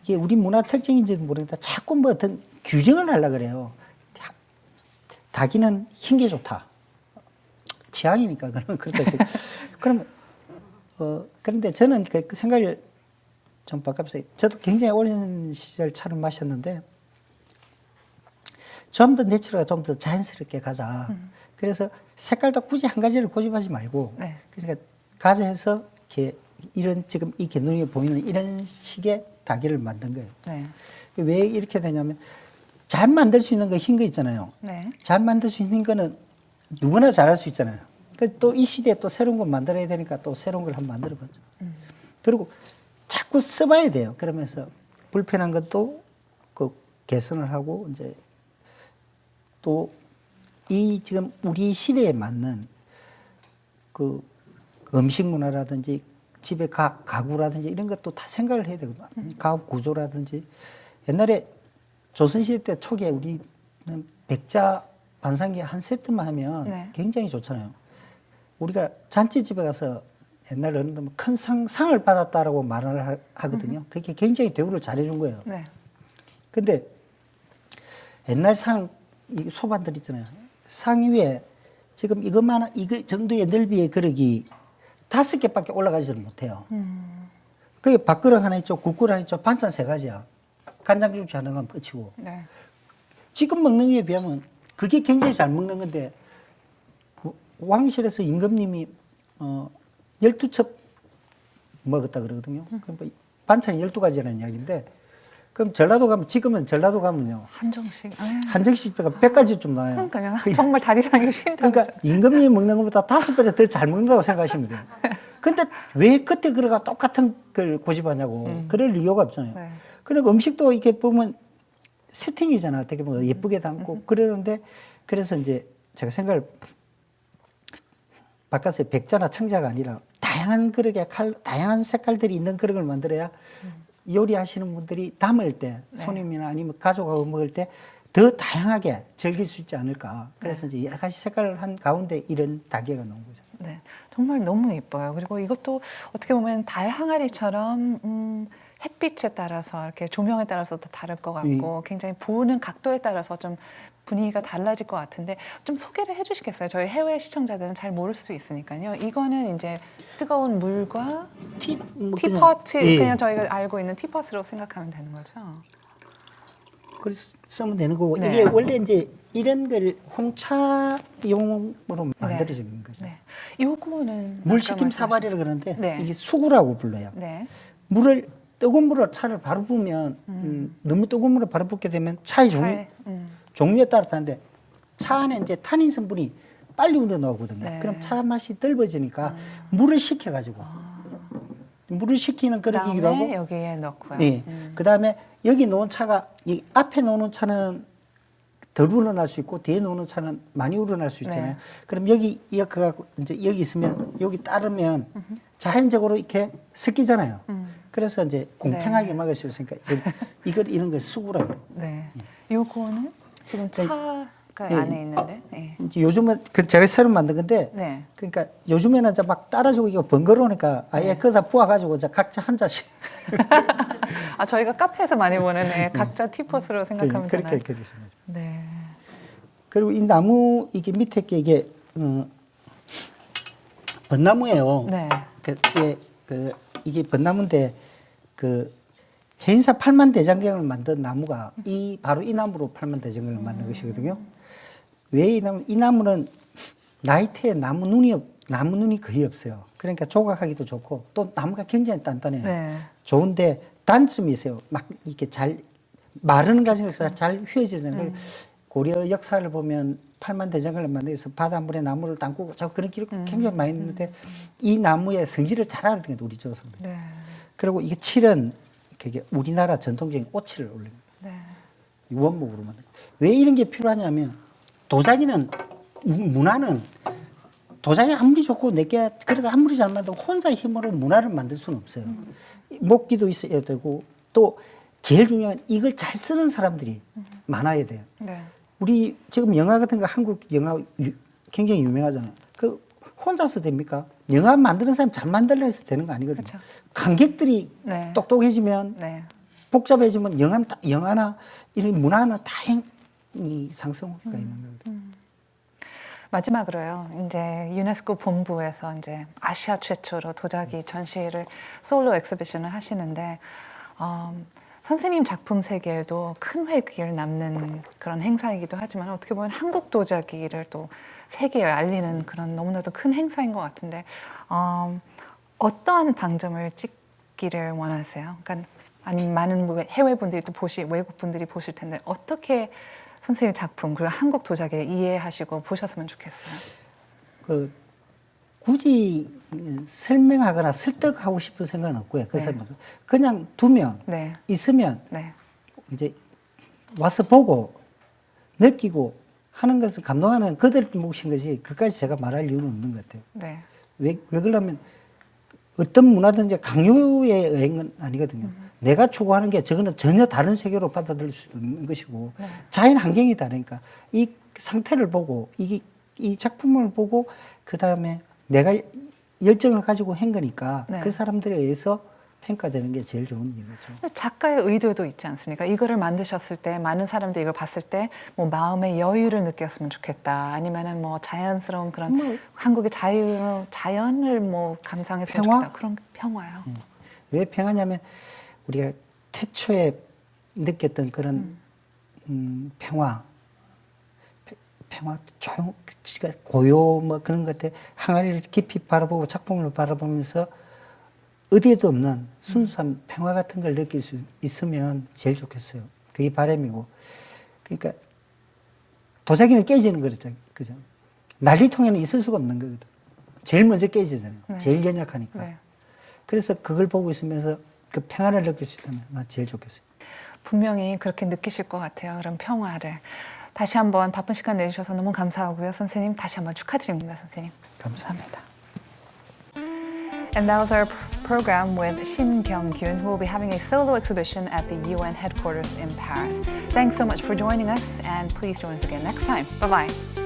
Speaker 2: 이게 우리 문화 특징인지는 모르겠다. 자꾸 뭐 어떤 규정을 하려고 그래요. 닭이는 흰 게 좋다. 취향이니까 그러면 그렇다 치고. 그러면 그런데 저는 그 생각을 좀 바꿨어요. 저도 굉장히 오랜 시절 차를 마셨는데 좀 더 내추럴하게 좀 더 자연스럽게 가자. 그래서 색깔도 굳이 한 가지를 고집하지 말고
Speaker 1: 네.
Speaker 2: 그러니까 가져해서 이렇게 이런 지금 이렇게 눈에 보이는 이런 식의 닭을 만든 거예요.
Speaker 1: 네.
Speaker 2: 왜 이렇게 되냐면 잘 만들 수 있는 거 흰 거 있잖아요.
Speaker 1: 네.
Speaker 2: 잘 만들 수 있는 거는 누구나 잘할 수 있잖아요. 또 이 시대에 또 새로운 거 만들어야 되니까 또 새로운 걸 한번 만들어 봤죠. 그리고 자꾸 써봐야 돼요. 그러면서 불편한 것도 그 개선을 하고 이제 또 이 지금 우리 시대에 맞는 그 음식 문화라든지 집의 가구라든지 이런 것도 다 생각을 해야 되거든요. 가옥 구조라든지 옛날에 조선시대 때 초기에 우리는 백자 반상기 한 세트만 하면
Speaker 1: 네.
Speaker 2: 굉장히 좋잖아요. 우리가 잔치집에 가서 옛날에 큰 상을 받았다라고 말을 하거든요. 그게 굉장히 대우를 잘해준 거예요.
Speaker 1: 네.
Speaker 2: 근데 옛날 이 소반들 있잖아요. 상 위에 지금 이거 정도의 넓이의 그릇이 5개밖에 올라가지를 못해요. 그게 밥그릇 하나 있죠, 국그릇 하나 있죠, 반찬 3가지야. 간장국수 하나 가면 끝이고.
Speaker 1: 네.
Speaker 2: 지금 먹는 거에 비하면 그게 굉장히 잘 먹는 건데 왕실에서 임금님이 12첩 먹었다 그러거든요. 그러니까 반찬이 12가지라는 이야기인데 그럼 전라도 가면 지금은 전라도 가면요.
Speaker 1: 한정식.
Speaker 2: 한정식배가 100가지 좀 나와요.
Speaker 1: 그러니까요. 정말 다리상이 쉰다.
Speaker 2: 그러니까 임금님이 먹는 것보다 5배나 더 잘 먹는다고 생각하시면 돼요. 근데 왜 그때 그래가 똑같은 걸 고집하냐고. 그럴 이유가 없잖아요.
Speaker 1: 네.
Speaker 2: 그리고 음식도 이렇게 보면 세팅이잖아. 어떻게 보면 예쁘게 담고 그러는데 그래서 이제 제가 생각을 바꿨어요. 백자나 청자가 아니라 다양한 그릇에 다양한 색깔들이 있는 그릇을 만들어야 요리하시는 분들이 담을 때 손님이나 아니면 가족하고 먹을 때 더 다양하게 즐길 수 있지 않을까. 그래서 이제 여러 가지 색깔을 한 가운데 이런 다개가 나온 거죠.
Speaker 1: 네, 정말 너무 예뻐요. 그리고 이것도 어떻게 보면 달 항아리처럼 햇빛에 따라서 이렇게 조명에 따라서도 다를 것 같고 굉장히 보는 각도에 따라서 좀 분위기가 달라질 것 같은데 좀 소개를 해주시겠어요? 저희 해외 시청자들은 잘 모를 수도 있으니까요. 이거는 이제 뜨거운 물과 티퍼트 그냥 저희가 알고 있는 티퍼스로 생각하면 되는 거죠.
Speaker 2: 그래서 쓰면 되는 거고
Speaker 1: 네.
Speaker 2: 이게 원래 이제 이런 걸 홍차용으로 만들어진 거죠.
Speaker 1: 네. 요거는
Speaker 2: 물식김 사발이라고 그러는데
Speaker 1: 네.
Speaker 2: 이게 수구라고 불러요.
Speaker 1: 네.
Speaker 2: 뜨거운 물로 차를 바로 부으면 너무 뜨거운 물을 바로 붓게 되면 차의 종류에 따라 다른데 차 안에 이제 탄닌 성분이 빨리 우러나오거든요.
Speaker 1: 네.
Speaker 2: 그럼 차 맛이 떫어지니까 물을 식혀가지고 물을 식히는 그릇이기도 하고
Speaker 1: 여기에 넣고요.
Speaker 2: 네. 그다음에 여기 놓은 차가 이 앞에 놓는 차는 덜 우러날 수 있고 뒤에 놓는 차는 많이 우러날 수 있잖아요.
Speaker 1: 네.
Speaker 2: 그럼 여기 이어가고 이제 여기 있으면 여기 따르면 자연적으로 이렇게 섞이잖아요. 그래서 이제 공평하게
Speaker 1: 네.
Speaker 2: 막을 수 있으니까 이런 걸 수구라고 그래요.
Speaker 1: 네. 요거는 지금 차가 안에 있는데. 네.
Speaker 2: 이제 요즘은 제가 새로 만든 건데,
Speaker 1: 네.
Speaker 2: 그러니까 요즘에는 이제 막 따라주고 이거 번거로우니까 아예 거기다 부어가지고 이제 각자 한 잔씩.
Speaker 1: 아 저희가 카페에서 많이 보는 각자 티퍼스로 생각하면 되나요?
Speaker 2: 그렇게 됐습니다.
Speaker 1: 네.
Speaker 2: 그리고 이 나무 이게 밑에 게 이게 벚나무예요.
Speaker 1: 네.
Speaker 2: 그 이게 벚나무인데 그 해인사 8만 대장경을 만든 나무가 바로 이 나무로 8만 대장경을 만든 것이거든요. 왜 이 나무는 나이테에 나무 눈이 거의 없어요. 그러니까 조각하기도 좋고 또 나무가 굉장히 단단해요.
Speaker 1: 네.
Speaker 2: 좋은데 단점이 있어요. 막 이렇게 잘 마르는 과정에서 잘 휘어지잖아요. 고려 역사를 보면 8만 대장경을 만들기 위해서 바닷물에 나무를 담고 자꾸 그런 기록 굉장히 많이 있는데 이 나무의 성질을 잘 알았던 게 우리 조선.
Speaker 1: 네.
Speaker 2: 그리고 이게 칠은 그게 우리나라 전통적인 오칠을 올립니다.
Speaker 1: 네.
Speaker 2: 원목으로 만든. 왜 이런 게 필요하냐면 도자기는 문화는 도자기 아무리 좋고 내게 그래가 아무리 잘 만들고 혼자 힘으로 문화를 만들 수는 없어요. 목기도 있어야 되고 또 제일 중요한 이걸 잘 쓰는 사람들이 많아야 돼요.
Speaker 1: 네.
Speaker 2: 우리 지금 영화 같은 거 한국 영화 굉장히 유명하잖아요. 그 혼자서 됩니까? 영화 만드는 사람 잘 만들려 해서 되는 거 아니거든요.
Speaker 1: 그쵸.
Speaker 2: 관객들이
Speaker 1: 네.
Speaker 2: 똑똑해지면
Speaker 1: 네.
Speaker 2: 복잡해지면 영화나 이런 문화나 다행히 상승효과가 있는 거거든요.
Speaker 1: 마지막으로요. 이제 유네스코 본부에서 이제 아시아 최초로 도자기 전시를 솔로 엑스비션을 하시는데 선생님 작품 세계에도 큰 획기를 남는 그런 행사이기도 하지만 어떻게 보면 한국 도자기를 또 세계에 알리는 그런 너무나도 큰 행사인 것 같은데 어떠한 방점을 찍기를 원하세요? 그러니까 아니면 많은 해외 분들이 또 외국 분들이 보실 텐데 어떻게 선생님 작품 그리고 한국 도자기를 이해하시고 보셨으면 좋겠어요.
Speaker 2: 그 굳이 설명하거나 설득하고 싶은 생각은 없고요. 그
Speaker 1: 네.
Speaker 2: 사람은 그냥 두면
Speaker 1: 네.
Speaker 2: 있으면
Speaker 1: 네.
Speaker 2: 이제 와서 보고 느끼고 하는 것을 감동하는 그들 몫인 것이 그까지 제가 말할 이유는 없는 것 같아요.
Speaker 1: 네.
Speaker 2: 왜 그러냐면 어떤 문화든지 강요에 의한 건 아니거든요. 내가 추구하는 게 저거는 전혀 다른 세계로 받아들일 수도 있는 것이고 자연 환경이 다르니까 이 상태를 보고 이 작품을 보고 그 다음에 내가 열정을 가지고 한 거니까
Speaker 1: 네.
Speaker 2: 그 사람들에 의해서 평가되는 게 제일 좋은 일이죠.
Speaker 1: 근데 작가의 의도도 있지 않습니까? 이거를 만드셨을 때 많은 사람들이 이걸 봤을 때 뭐 마음의 여유를 느꼈으면 좋겠다. 아니면은 뭐 자연스러운 그런 한국의 자연을 뭐 감상했으면
Speaker 2: 평화?
Speaker 1: 좋겠다. 그런 평화요.
Speaker 2: 왜 평화냐면 우리가 태초에 느꼈던 그런 평화, 조용, 고요 뭐 그런 것들 항아리를 깊이 바라보고 작품을 바라보면서 어디에도 없는 순수한 평화 같은 걸 느낄 수 있으면 제일 좋겠어요. 그게 바람이고. 그러니까 도자기는 깨지는 거죠. 그죠? 난리통에는 있을 수가 없는 거거든. 제일 먼저 깨지잖아요.
Speaker 1: 네.
Speaker 2: 제일 연약하니까.
Speaker 1: 네.
Speaker 2: 그래서 그걸 보고 있으면서 그 평화를 느낄 수 있다면 나 제일 좋겠어요.
Speaker 1: 분명히 그렇게 느끼실 것 같아요. 그런 평화를. 다시 한번 바쁜 시간 내주셔서 너무 감사하고요. 선생님 다시 한번 축하드립니다. 선생님.
Speaker 2: 감사합니다.
Speaker 1: And that was our program with Shin Kyung-kyun, who will be having a solo exhibition at the UN headquarters in Paris. Thanks so much for joining us, and please join us again next time. Bye-bye.